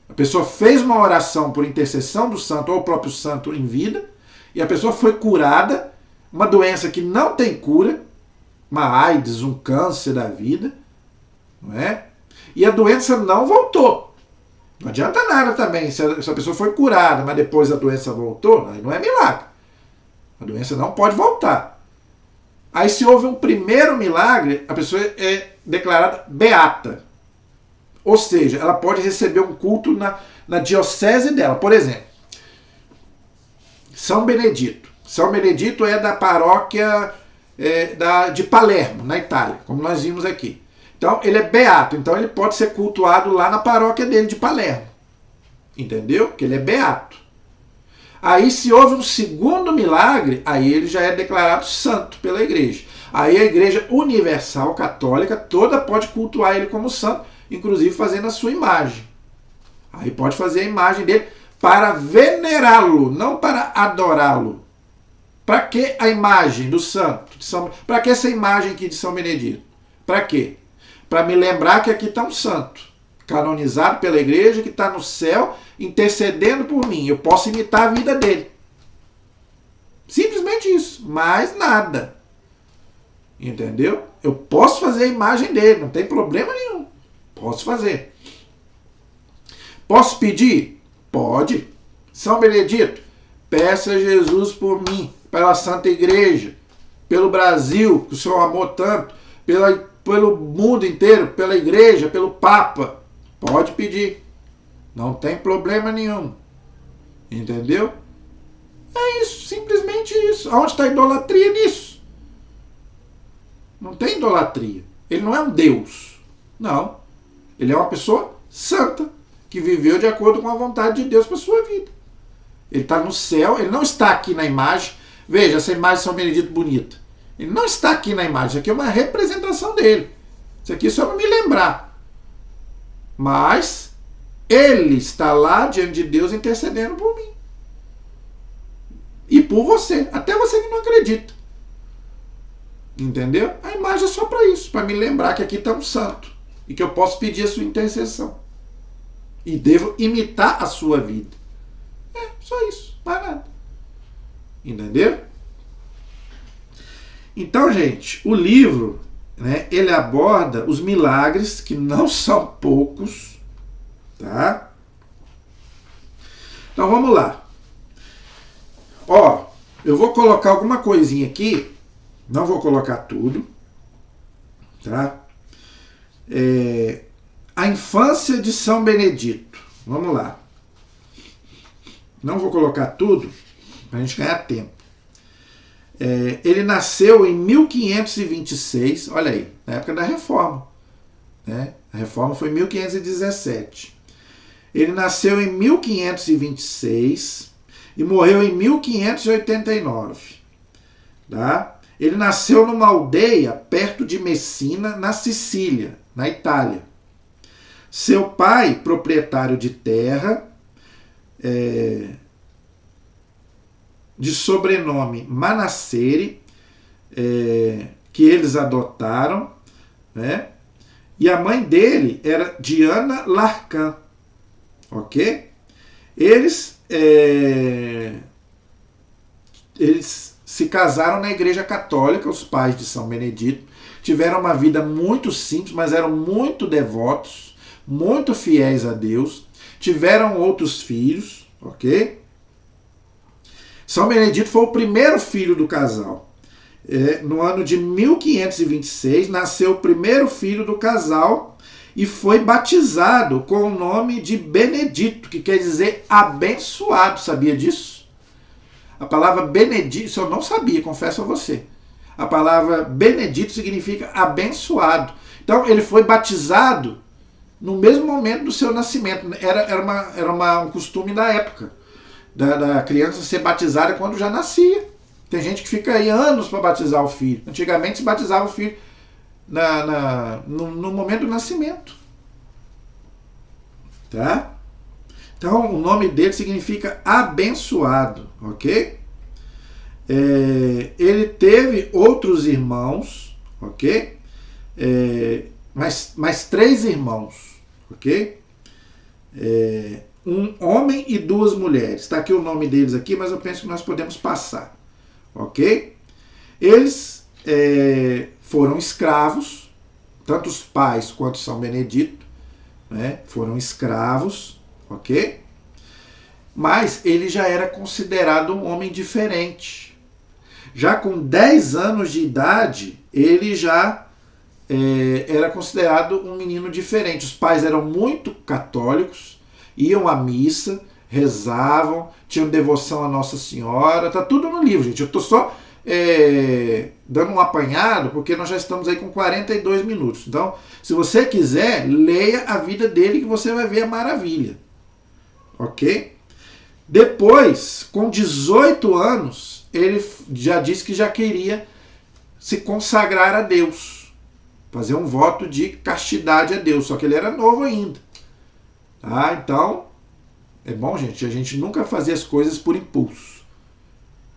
A pessoa fez uma oração por intercessão do santo ou o próprio santo em vida, e a pessoa foi curada, uma doença que não tem cura, uma AIDS, um câncer da vida, não é? E a doença não voltou. Não adianta nada também, se a pessoa foi curada, mas depois a doença voltou, aí não é milagre. A doença não pode voltar. Aí se houve um primeiro milagre, a pessoa é declarada beata. Ou seja, ela pode receber um culto na diocese dela. Por exemplo, São Benedito. São Benedito é da paróquia de Palermo, na Itália, como nós vimos aqui. Então, ele é beato. Então, ele pode ser cultuado lá na paróquia dele de Palermo. Entendeu? Que ele é beato. Aí, se houve um segundo milagre, aí ele já é declarado santo pela igreja. Aí a igreja universal católica toda pode cultuar ele como santo, inclusive fazendo a sua imagem. Aí pode fazer a imagem dele para venerá-lo, não para adorá-lo. Para que a imagem do santo? Para que essa imagem aqui de São Benedito? Para quê? Para me lembrar que aqui está um santo, canonizado pela igreja, que está no céu, intercedendo por mim. Eu posso imitar a vida dele. Simplesmente isso, mais nada. Entendeu? Eu posso fazer a imagem dele, não tem problema nenhum. Posso fazer. Posso pedir? Pode. São Benedito, peça a Jesus por mim, pela Santa Igreja, pelo Brasil, que o Senhor amou tanto, pelo mundo inteiro, pela Igreja, pelo Papa. Pode pedir. Não tem problema nenhum. Entendeu? É isso, simplesmente isso. Onde está a idolatria nisso? Não tem idolatria. Ele não é um Deus. Não. Ele é uma pessoa santa, que viveu de acordo com a vontade de Deus para a sua vida. Ele está no céu, ele não está aqui na imagem. Veja, essa imagem de São Benedito bonita. Ele não está aqui na imagem, isso aqui é uma representação dele. Isso aqui é só para me lembrar. Mas ele está lá diante de Deus intercedendo por mim. E por você, até você que não acredita. Entendeu? A imagem é só para isso, para me lembrar que aqui está um santo e que eu posso pedir a sua intercessão. E devo imitar a sua vida. É, só isso, mais nada. Entendeu? Então, gente, o livro, né, ele aborda os milagres, que não são poucos, tá? Então, vamos lá. Ó, eu vou colocar alguma coisinha aqui, não vou colocar tudo, tá? A infância de São Benedito. Vamos lá. Não vou colocar tudo, para a gente ganhar tempo. Ele nasceu em 1526, olha aí, na época da Reforma. Né? A Reforma foi em 1517. Ele nasceu em 1526 e morreu em 1589. Tá? Ele nasceu numa aldeia perto de Messina, na Sicília, na Itália. Seu pai, proprietário de terra, de sobrenome Manassere, que eles adotaram, né? E a mãe dele era Diana Larcan, ok? Eles se casaram na Igreja Católica, os pais de São Benedito, tiveram uma vida muito simples, mas eram muito devotos, muito fiéis a Deus, tiveram outros filhos, ok? São Benedito foi o primeiro filho do casal. No ano de 1526, nasceu o primeiro filho do casal e foi batizado com o nome de Benedito, que quer dizer abençoado. Sabia disso? A palavra Benedito, isso eu não sabia, confesso a você. A palavra Benedito significa abençoado. Então ele foi batizado no mesmo momento do seu nascimento. Era um costume da época, da criança ser batizada quando já nascia. Tem gente que fica aí anos para batizar o filho. Antigamente se batizava o filho no momento do nascimento. Tá? Então o nome dele significa abençoado, ok? Ele teve outros irmãos, ok? Mais 3 irmãos, ok? Um homem e 2 mulheres. Está aqui o nome deles aqui, mas eu penso que nós podemos passar, ok? Eles foram escravos, tanto os pais quanto São Benedito, né, foram escravos, ok? Mas ele já era considerado um homem diferente. Já com 10 anos de idade, ele já era considerado um menino diferente. Os pais eram muito católicos, iam à missa, rezavam, tinham devoção a Nossa Senhora. Tá tudo no livro, gente. Eu estou só dando um apanhado, porque nós já estamos aí com 42 minutos. Então, se você quiser, leia a vida dele que você vai ver a maravilha. Ok? Depois, com 18 anos, ele já disse que já queria se consagrar a Deus, fazer um voto de castidade a Deus, só que ele era novo ainda. Tá? Então, é bom, gente, a gente nunca fazer as coisas por impulso.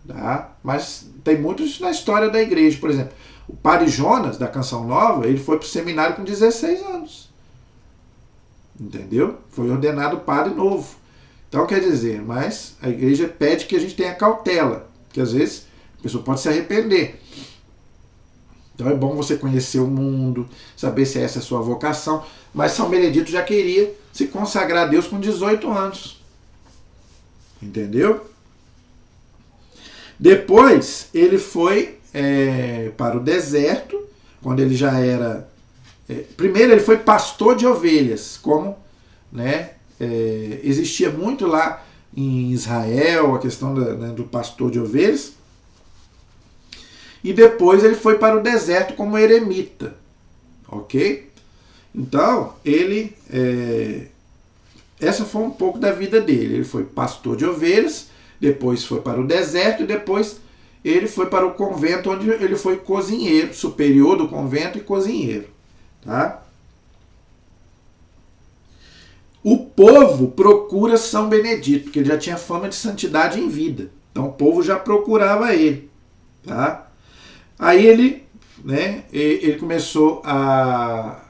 Tá? Mas tem muito isso na história da igreja. Por exemplo, o padre Jonas, da Canção Nova, ele foi para o seminário com 16 anos. Entendeu? Foi ordenado padre novo. Então, quer dizer, mas a igreja pede que a gente tenha cautela, que às vezes a pessoa pode se arrepender. Então é bom você conhecer o mundo, saber se essa é a sua vocação. Mas São Benedito já queria se consagrar a Deus com 18 anos. Entendeu? Depois ele foi para o deserto, quando ele já era... primeiro ele foi pastor de ovelhas, como... né, existia muito lá em Israel a questão do pastor de ovelhas. E depois ele foi para o deserto como eremita. Ok? Então, ele... essa foi um pouco da vida dele. Ele foi pastor de ovelhas, depois foi para o deserto e depois ele foi para o convento, onde ele foi cozinheiro, superior do convento e cozinheiro. Tá? O povo procura São Benedito, porque ele já tinha fama de santidade em vida. Então o povo já procurava ele. Tá? Aí ele começou a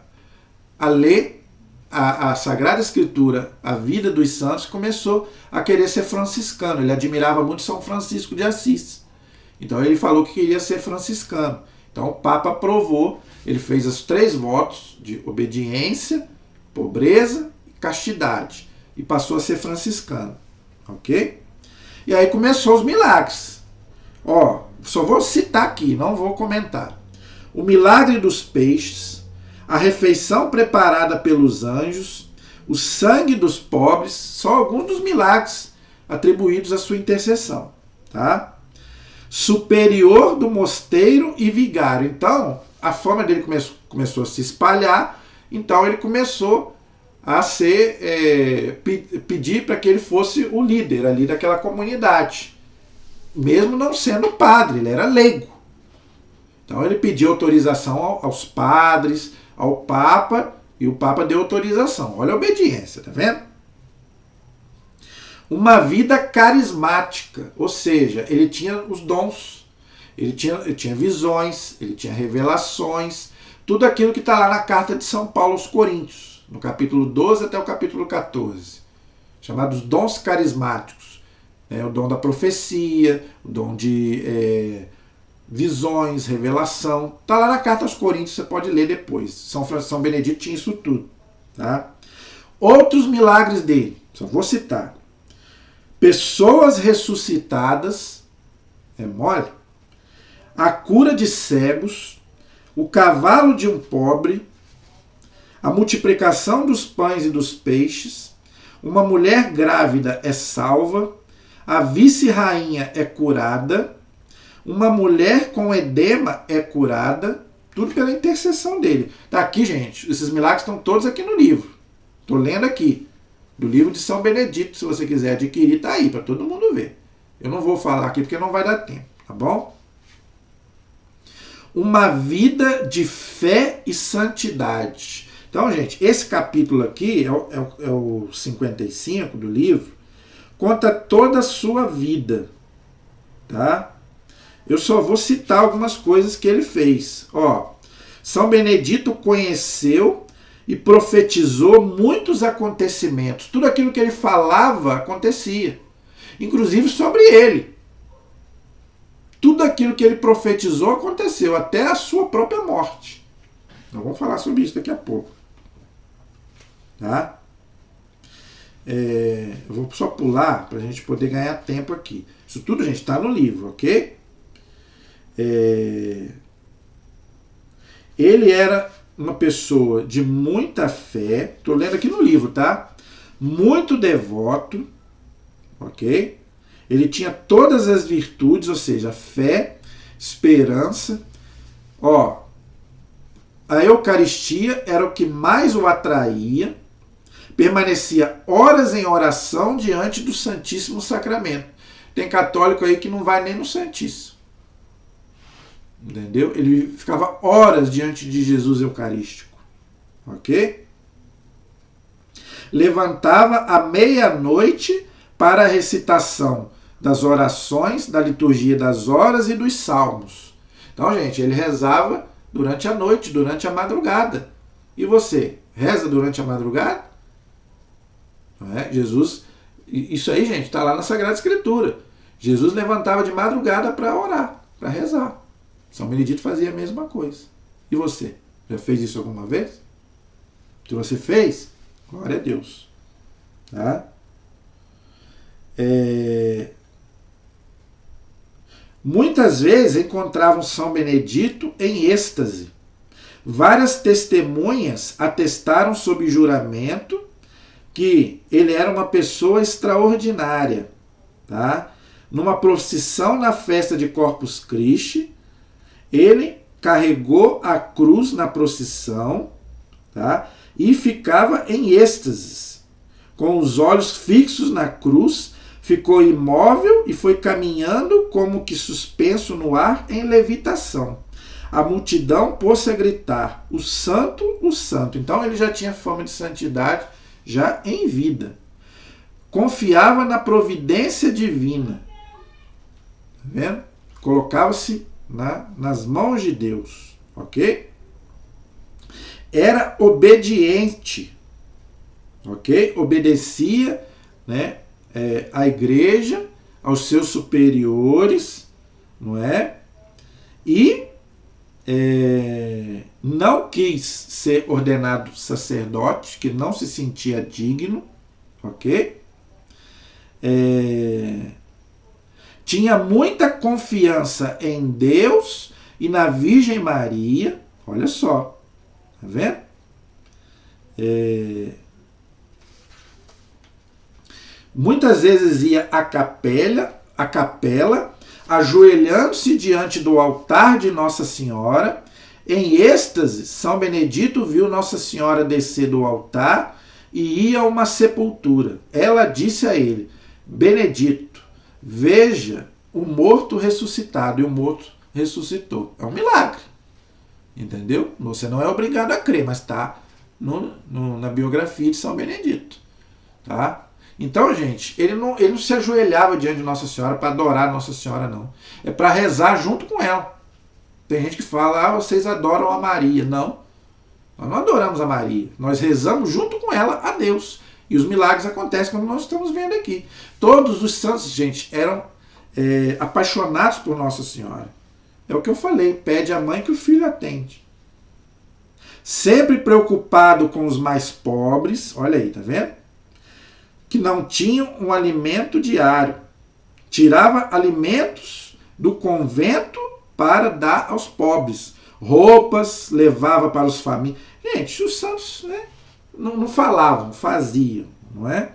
ler a Sagrada Escritura, a vida dos santos, começou a querer ser franciscano. Ele admirava muito São Francisco de Assis. Então ele falou que queria ser franciscano. Então o Papa aprovou, ele fez os 3 votos de obediência, pobreza e castidade. E passou a ser franciscano. Ok? E aí começou os milagres. Só vou citar aqui, não vou comentar. O milagre dos peixes, a refeição preparada pelos anjos, o sangue dos pobres, só alguns dos milagres atribuídos à sua intercessão. Tá? Superior do mosteiro e vigário. Então, a fama dele começou a se espalhar, então ele começou a pedir para que ele fosse o líder ali daquela comunidade. Mesmo não sendo padre, ele era leigo. Então ele pediu autorização aos padres, ao Papa, e o Papa deu autorização. Olha a obediência, tá vendo? Uma vida carismática, ou seja, ele tinha os dons, ele tinha visões, ele tinha revelações, tudo aquilo que está lá na carta de São Paulo aos Coríntios, no capítulo 12 até o capítulo 14, chamados dons carismáticos. O dom da profecia, o dom de visões, revelação. Está lá na carta aos Coríntios, você pode ler depois. São Benedito tinha isso tudo. Tá? Outros milagres dele, só vou citar. Pessoas ressuscitadas, é mole, a cura de cegos, o cavalo de um pobre, a multiplicação dos pães e dos peixes, uma mulher grávida é salva, a vice-rainha é curada, uma mulher com edema é curada, tudo pela intercessão dele. Tá aqui, gente, esses milagres estão todos aqui no livro. Estou lendo aqui, do livro de São Benedito, se você quiser adquirir, tá aí, para todo mundo ver. Eu não vou falar aqui porque não vai dar tempo, tá bom? Uma vida de fé e santidade. Então, gente, esse capítulo aqui é o 55 do livro, conta toda a sua vida, tá? Eu só vou citar algumas coisas que ele fez. Ó, São Benedito conheceu e profetizou muitos acontecimentos. Tudo aquilo que ele falava acontecia, inclusive sobre ele. Tudo aquilo que ele profetizou aconteceu, até a sua própria morte. Nós vamos falar sobre isso daqui a pouco. Tá? Eu vou só pular para a gente poder ganhar tempo aqui. Isso tudo, gente, está no livro, ok? Ele era uma pessoa de muita fé, estou lendo aqui no livro, tá? Muito devoto, ok? Ele tinha todas as virtudes, ou seja, fé, esperança. Ó, a Eucaristia era o que mais o atraía. Permanecia horas em oração diante do Santíssimo Sacramento. Tem católico aí que não vai nem no Santíssimo. Entendeu? Ele ficava horas diante de Jesus Eucarístico. Ok? Levantava à meia-noite para a recitação das orações, da liturgia das horas e dos salmos. Então, gente, ele rezava durante a noite, durante a madrugada. E você, reza durante a madrugada? Não é? Jesus, isso aí, gente, está lá na Sagrada Escritura. Jesus levantava de madrugada para orar, para rezar. São Benedito fazia a mesma coisa. E você? Já fez isso alguma vez? Se você fez, glória a Deus. Tá? Muitas vezes encontravam São Benedito em êxtase. Várias testemunhas atestaram sob juramento que ele era uma pessoa extraordinária. Tá? Numa procissão na festa de Corpus Christi, ele carregou a cruz na procissão, tá? E ficava em êxtases. Com os olhos fixos na cruz, ficou imóvel e foi caminhando como que suspenso no ar em levitação. A multidão pôs-se a gritar, o santo, o santo. Então ele já tinha fama de santidade, já em vida. Confiava na providência divina. Tá vendo? Colocava-se nas mãos de Deus, ok? Era obediente, ok? Obedecia, né, à igreja, aos seus superiores, não é? E não quis ser ordenado sacerdote, que não se sentia digno, ok? Tinha muita confiança em Deus e na Virgem Maria. Olha só. Tá vendo? Muitas vezes ia à capela, ajoelhando-se diante do altar de Nossa Senhora. Em êxtase, São Benedito viu Nossa Senhora descer do altar e ia a uma sepultura. Ela disse a ele, Benedito, veja o morto ressuscitado. E o morto ressuscitou. É um milagre. Entendeu? Você não é obrigado a crer, mas está na biografia de São Benedito. Tá? Então, gente, ele não se ajoelhava diante de Nossa Senhora para adorar Nossa Senhora, não. É para rezar junto com ela. Tem gente que fala, vocês adoram a Maria. Não, nós não adoramos a Maria. Nós rezamos junto com ela a Deus. E os milagres acontecem como nós estamos vendo aqui. Todos os santos, gente, eram apaixonados por Nossa Senhora. É o que eu falei, pede à mãe que o filho atende. Sempre preocupado com os mais pobres, olha aí, tá vendo? Que não tinham um alimento diário. Tirava alimentos do convento para dar aos pobres. Roupas levava para os famintos. Gente, os santos, né, não falavam, faziam, não é?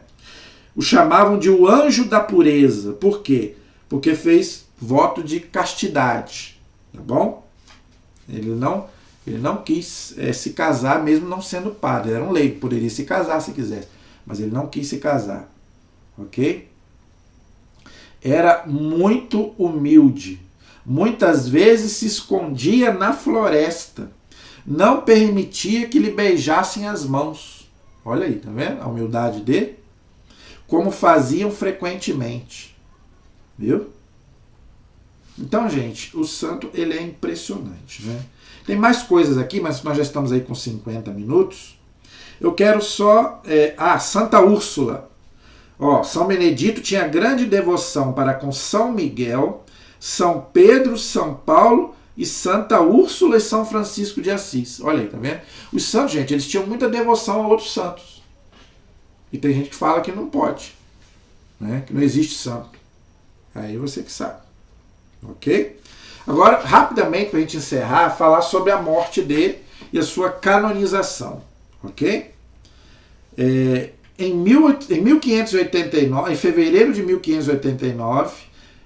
O chamavam de o anjo da pureza. Por quê? Porque fez voto de castidade, tá bom? Ele não quis se casar, mesmo não sendo padre. Era um leigo, poderia se casar se quisesse, mas ele não quis se casar, ok? Era muito humilde. Muitas vezes se escondia na floresta. Não permitia que lhe beijassem as mãos. Olha aí, tá vendo a humildade dele? Como faziam frequentemente. Viu? Então, gente, o santo, ele é impressionante, né? Tem mais coisas aqui, mas nós já estamos aí com 50 minutos. Eu quero só... Santa Úrsula. São Benedito tinha grande devoção para com São Miguel, São Pedro, São Paulo e Santa Úrsula e São Francisco de Assis. Olha aí, tá vendo? Os santos, gente, eles tinham muita devoção a outros santos. E tem gente que fala que não pode, né? Que não existe santo. Aí você que sabe. Ok? Agora, rapidamente, para a gente encerrar, falar sobre a morte dele e a sua canonização. Ok? Em 1589, em fevereiro de 1589,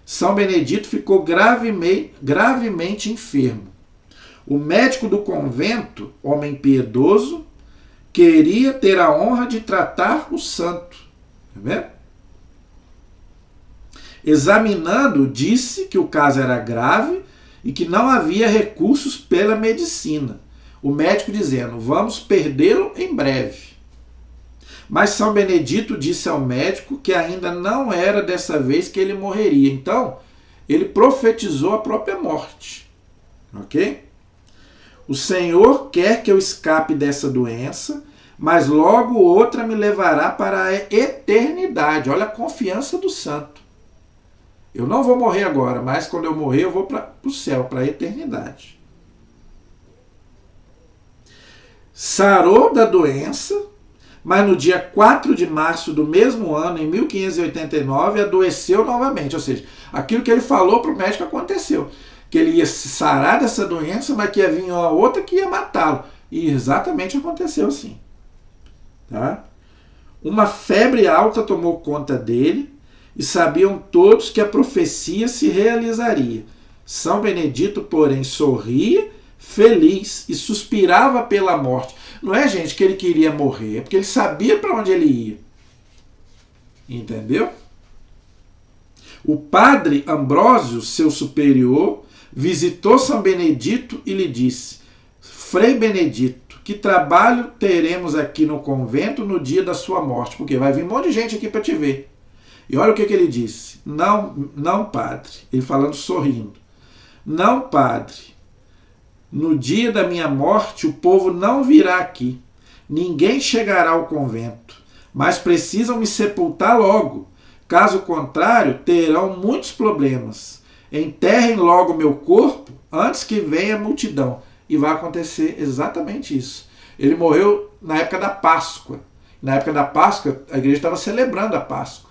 São Benedito ficou gravemente enfermo. O médico do convento, homem piedoso, queria ter a honra de tratar o santo. Tá vendo? Examinando, disse que o caso era grave e que não havia recursos pela medicina. O médico dizendo, vamos perdê-lo em breve. Mas São Benedito disse ao médico que ainda não era dessa vez que ele morreria. Então, ele profetizou a própria morte. Ok? O Senhor quer que eu escape dessa doença, mas logo outra me levará para a eternidade. Olha a confiança do santo. Eu não vou morrer agora, mas quando eu morrer eu vou para o céu, para a eternidade. Sarou da doença, mas no dia 4 de março do mesmo ano, em 1589, adoeceu novamente. Ou seja, aquilo que ele falou para o médico aconteceu. Que ele ia se sarar dessa doença, mas que ia vir uma outra que ia matá-lo. E exatamente aconteceu assim. Tá? Uma febre alta tomou conta dele, e sabiam todos que a profecia se realizaria. São Benedito, porém, sorria, feliz, e suspirava pela morte. Não é, gente, que ele queria morrer, é porque ele sabia para onde ele ia. Entendeu? O padre Ambrósio, seu superior, visitou São Benedito e lhe disse, Frei Benedito, que trabalho teremos aqui no convento no dia da sua morte? Porque vai vir um monte de gente aqui para te ver. E olha o que ele disse. Não, padre. Ele falando sorrindo. Não, padre. No dia da minha morte, o povo não virá aqui. Ninguém chegará ao convento. Mas precisam me sepultar logo. Caso contrário, terão muitos problemas. Enterrem logo meu corpo antes que venha a multidão. E vai acontecer exatamente isso. Ele morreu na época da Páscoa. Na época da Páscoa, a igreja estava celebrando a Páscoa.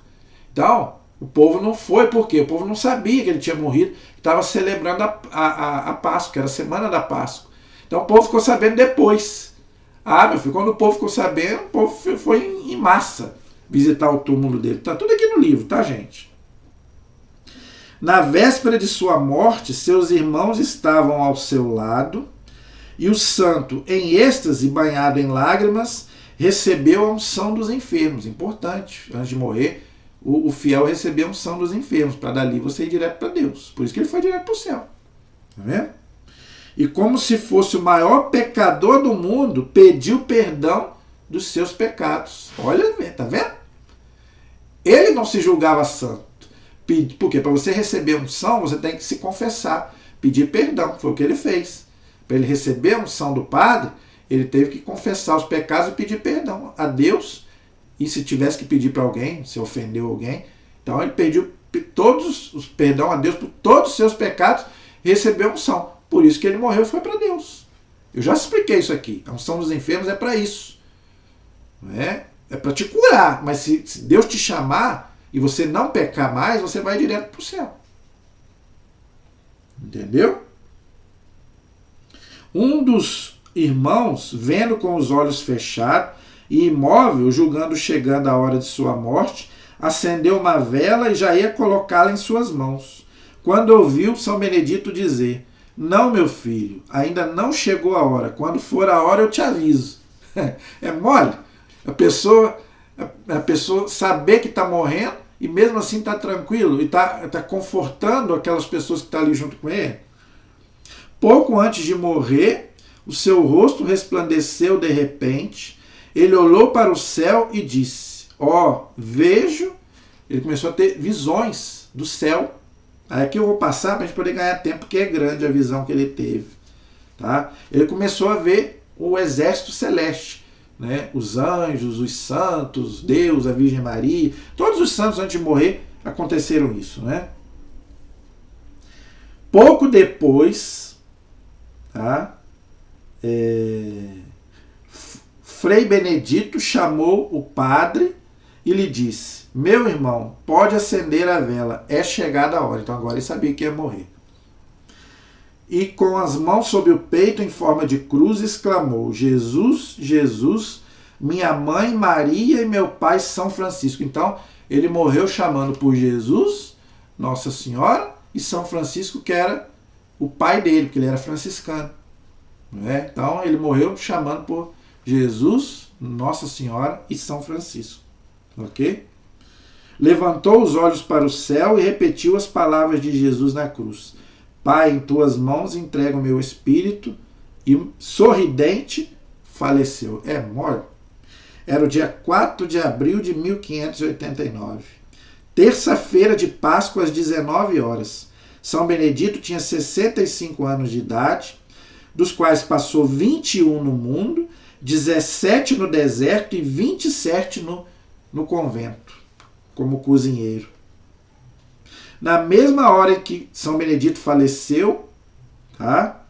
Então, o povo não foi, por quê? O povo não sabia que ele tinha morrido, estava celebrando a Páscoa, que era a semana da Páscoa. Então, o povo ficou sabendo depois. Meu filho, quando o povo ficou sabendo, o povo foi em massa visitar o túmulo dele. Está tudo aqui no livro, tá, gente? Na véspera de sua morte, seus irmãos estavam ao seu lado e o santo, em êxtase, banhado em lágrimas, recebeu a unção dos enfermos. Importante, antes de morrer, o fiel recebeu a unção dos enfermos, para dali você ir direto para Deus. Por isso que ele foi direto para o céu. Tá vendo? E como se fosse o maior pecador do mundo, pediu perdão dos seus pecados. Olha, tá vendo? Ele não se julgava santo. Porque para você receber unção, você tem que se confessar, pedir perdão. Foi o que ele fez. Para ele receber a unção do Padre, ele teve que confessar os pecados e pedir perdão a Deus. E se tivesse que pedir para alguém, se ofendeu alguém, então ele pediu perdão a Deus por todos os seus pecados e recebeu a unção. Por isso que ele morreu e foi para Deus. Eu já expliquei isso aqui. A unção dos enfermos é para isso. Não é? É para te curar. Mas se Deus te chamar e você não pecar mais, você vai direto para o céu. Entendeu? Um dos irmãos, vendo com os olhos fechados e imóvel, julgando chegando a hora de sua morte, acendeu uma vela e já ia colocá-la em suas mãos. Quando ouviu São Benedito dizer: não, meu filho, ainda não chegou a hora. Quando for a hora eu te aviso. É mole. A pessoa saber que está morrendo e mesmo assim está tranquilo e está confortando aquelas pessoas que estão ali junto com ele. Pouco antes de morrer, o seu rosto resplandeceu de repente. Ele olhou para o céu e disse: vejo. Ele começou a ter visões do céu. Aí aqui eu vou passar para a gente poder ganhar tempo, porque é grande a visão que ele teve. Tá? Ele começou a ver o exército celeste, né? Os anjos, os santos, Deus, a Virgem Maria, todos os santos antes de morrer aconteceram isso. Né? Pouco depois, tá? Frei Benedito chamou o padre e lhe disse: meu irmão, pode acender a vela, é chegada a hora. Então agora ele sabia que ia morrer. E com as mãos sobre o peito em forma de cruz exclamou: Jesus, Jesus, minha mãe Maria e meu pai São Francisco. Então ele morreu chamando por Jesus, Nossa Senhora e São Francisco, que era o pai dele, porque ele era franciscano. Não é? Então ele morreu chamando por Jesus, Nossa Senhora e São Francisco. Ok? Levantou os olhos para o céu e repetiu as palavras de Jesus na cruz: Pai, em tuas mãos entrego o meu espírito. E sorridente faleceu. É mole. Era o dia 4 de abril de 1589. Terça-feira de Páscoa às 19 horas. São Benedito tinha 65 anos de idade, dos quais passou 21 no mundo, 17 no deserto e 27 no convento, como cozinheiro. Na mesma hora em que São Benedito faleceu, tá?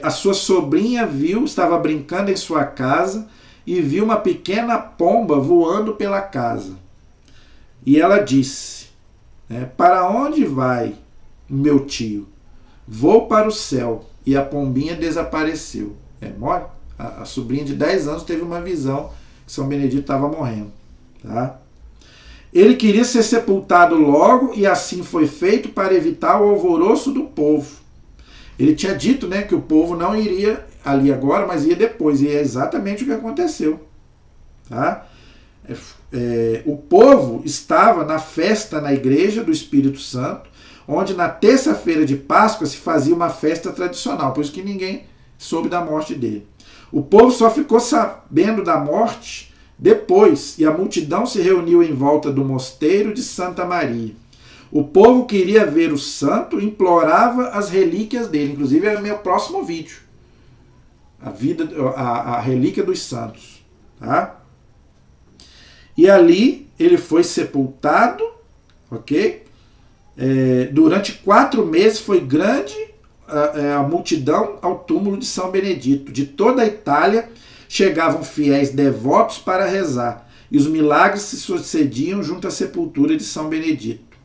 A sua sobrinha estava brincando em sua casa e viu uma pequena pomba voando pela casa. E ela disse: para onde vai, meu tio? Vou para o céu. E a pombinha desapareceu. Mole? A sobrinha de 10 anos teve uma visão que São Benedito estava morrendo. Tá? Ele queria ser sepultado logo e assim foi feito para evitar o alvoroço do povo. Ele tinha dito, né, que o povo não iria ali agora, mas ia depois. E é exatamente o que aconteceu. Tá? O povo estava na festa na igreja do Espírito Santo, onde na terça-feira de Páscoa se fazia uma festa tradicional, por isso que ninguém soube da morte dele. O povo só ficou sabendo da morte depois, e a multidão se reuniu em volta do mosteiro de Santa Maria. O povo queria ver o santo, implorava as relíquias dele. Inclusive é o meu próximo vídeo. A relíquia dos santos. Tá? E ali ele foi sepultado, ok? Durante 4 meses foi grande a multidão ao túmulo de São Benedito. De toda a Itália chegavam fiéis devotos para rezar, e os milagres se sucediam junto à sepultura de São Benedito.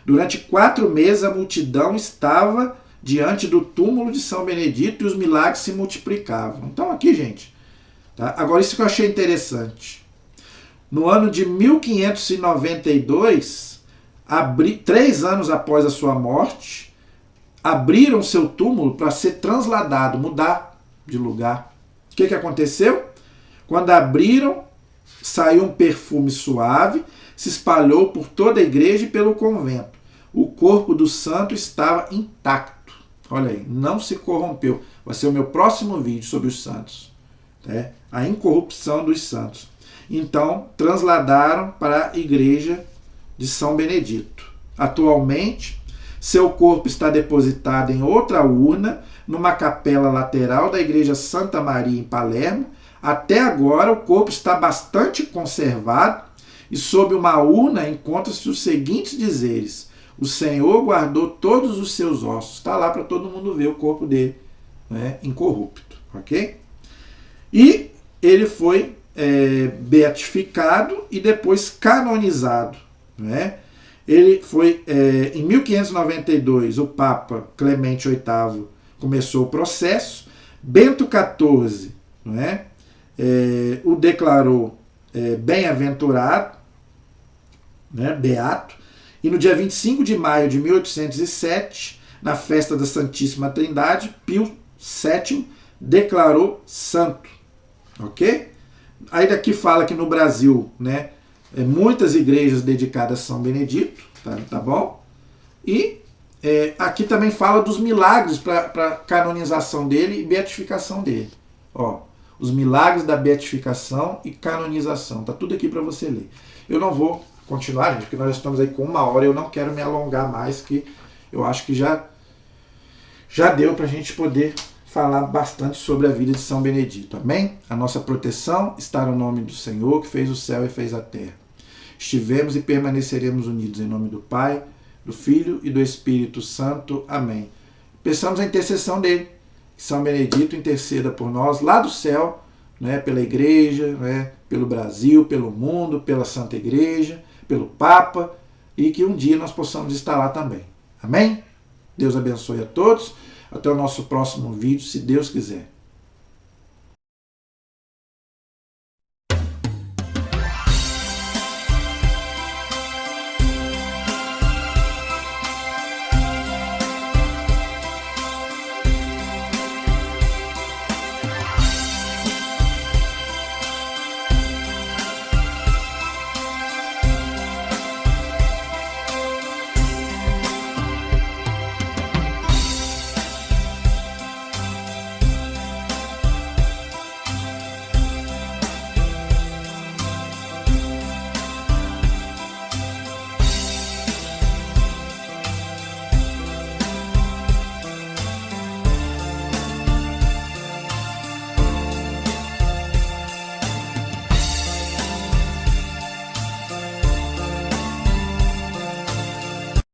Durante 4 meses a multidão estava diante do túmulo de São Benedito e os milagres se multiplicavam. Então aqui, gente, tá? Agora isso que eu achei interessante. No ano de 1592, 3 anos após a sua morte, abriram seu túmulo para ser transladado, mudar de lugar. O que aconteceu? Quando abriram, saiu um perfume suave, se espalhou por toda a igreja e pelo convento. O corpo do santo estava intacto. Olha aí, não se corrompeu. Vai ser o meu próximo vídeo sobre os santos. A incorrupção dos santos. então transladaram para a igreja de São Benedito. Atualmente, seu corpo está depositado em outra urna, numa capela lateral da igreja Santa Maria em Palermo. Até agora o corpo está bastante conservado e sob uma urna encontra-se os seguintes dizeres: o Senhor guardou todos os seus ossos. Está lá para todo mundo ver o corpo dele, né, incorrupto, ok? E ele foi beatificado e depois canonizado, né? Ele foi, em 1592, o Papa Clemente VIII começou o processo. Bento XIV, né, o declarou bem-aventurado, né, beato. E no dia 25 de maio de 1807, na festa da Santíssima Trindade, Pio VII declarou santo. Ok? Aí daqui fala que no Brasil, né, muitas igrejas dedicadas a São Benedito, tá bom? E aqui também fala dos milagres para canonização dele e beatificação dele. Ó, os milagres da beatificação e canonização. Tá tudo aqui para você ler. Eu não vou continuar, gente, porque nós estamos aí com 1 hora. Eu não quero me alongar mais, que eu acho que já deu para a gente poder falar bastante sobre a vida de São Benedito. Amém? A nossa proteção está no nome do Senhor, que fez o céu e fez a terra. Estivemos e permaneceremos unidos em nome do Pai, do Filho e do Espírito Santo. Amém. Peçamos a intercessão dele. Que São Benedito interceda por nós lá do céu, né, pela igreja, né, pelo Brasil, pelo mundo, pela Santa Igreja, pelo Papa, e que um dia nós possamos estar lá também. Amém? Deus abençoe a todos. Até o nosso próximo vídeo, se Deus quiser.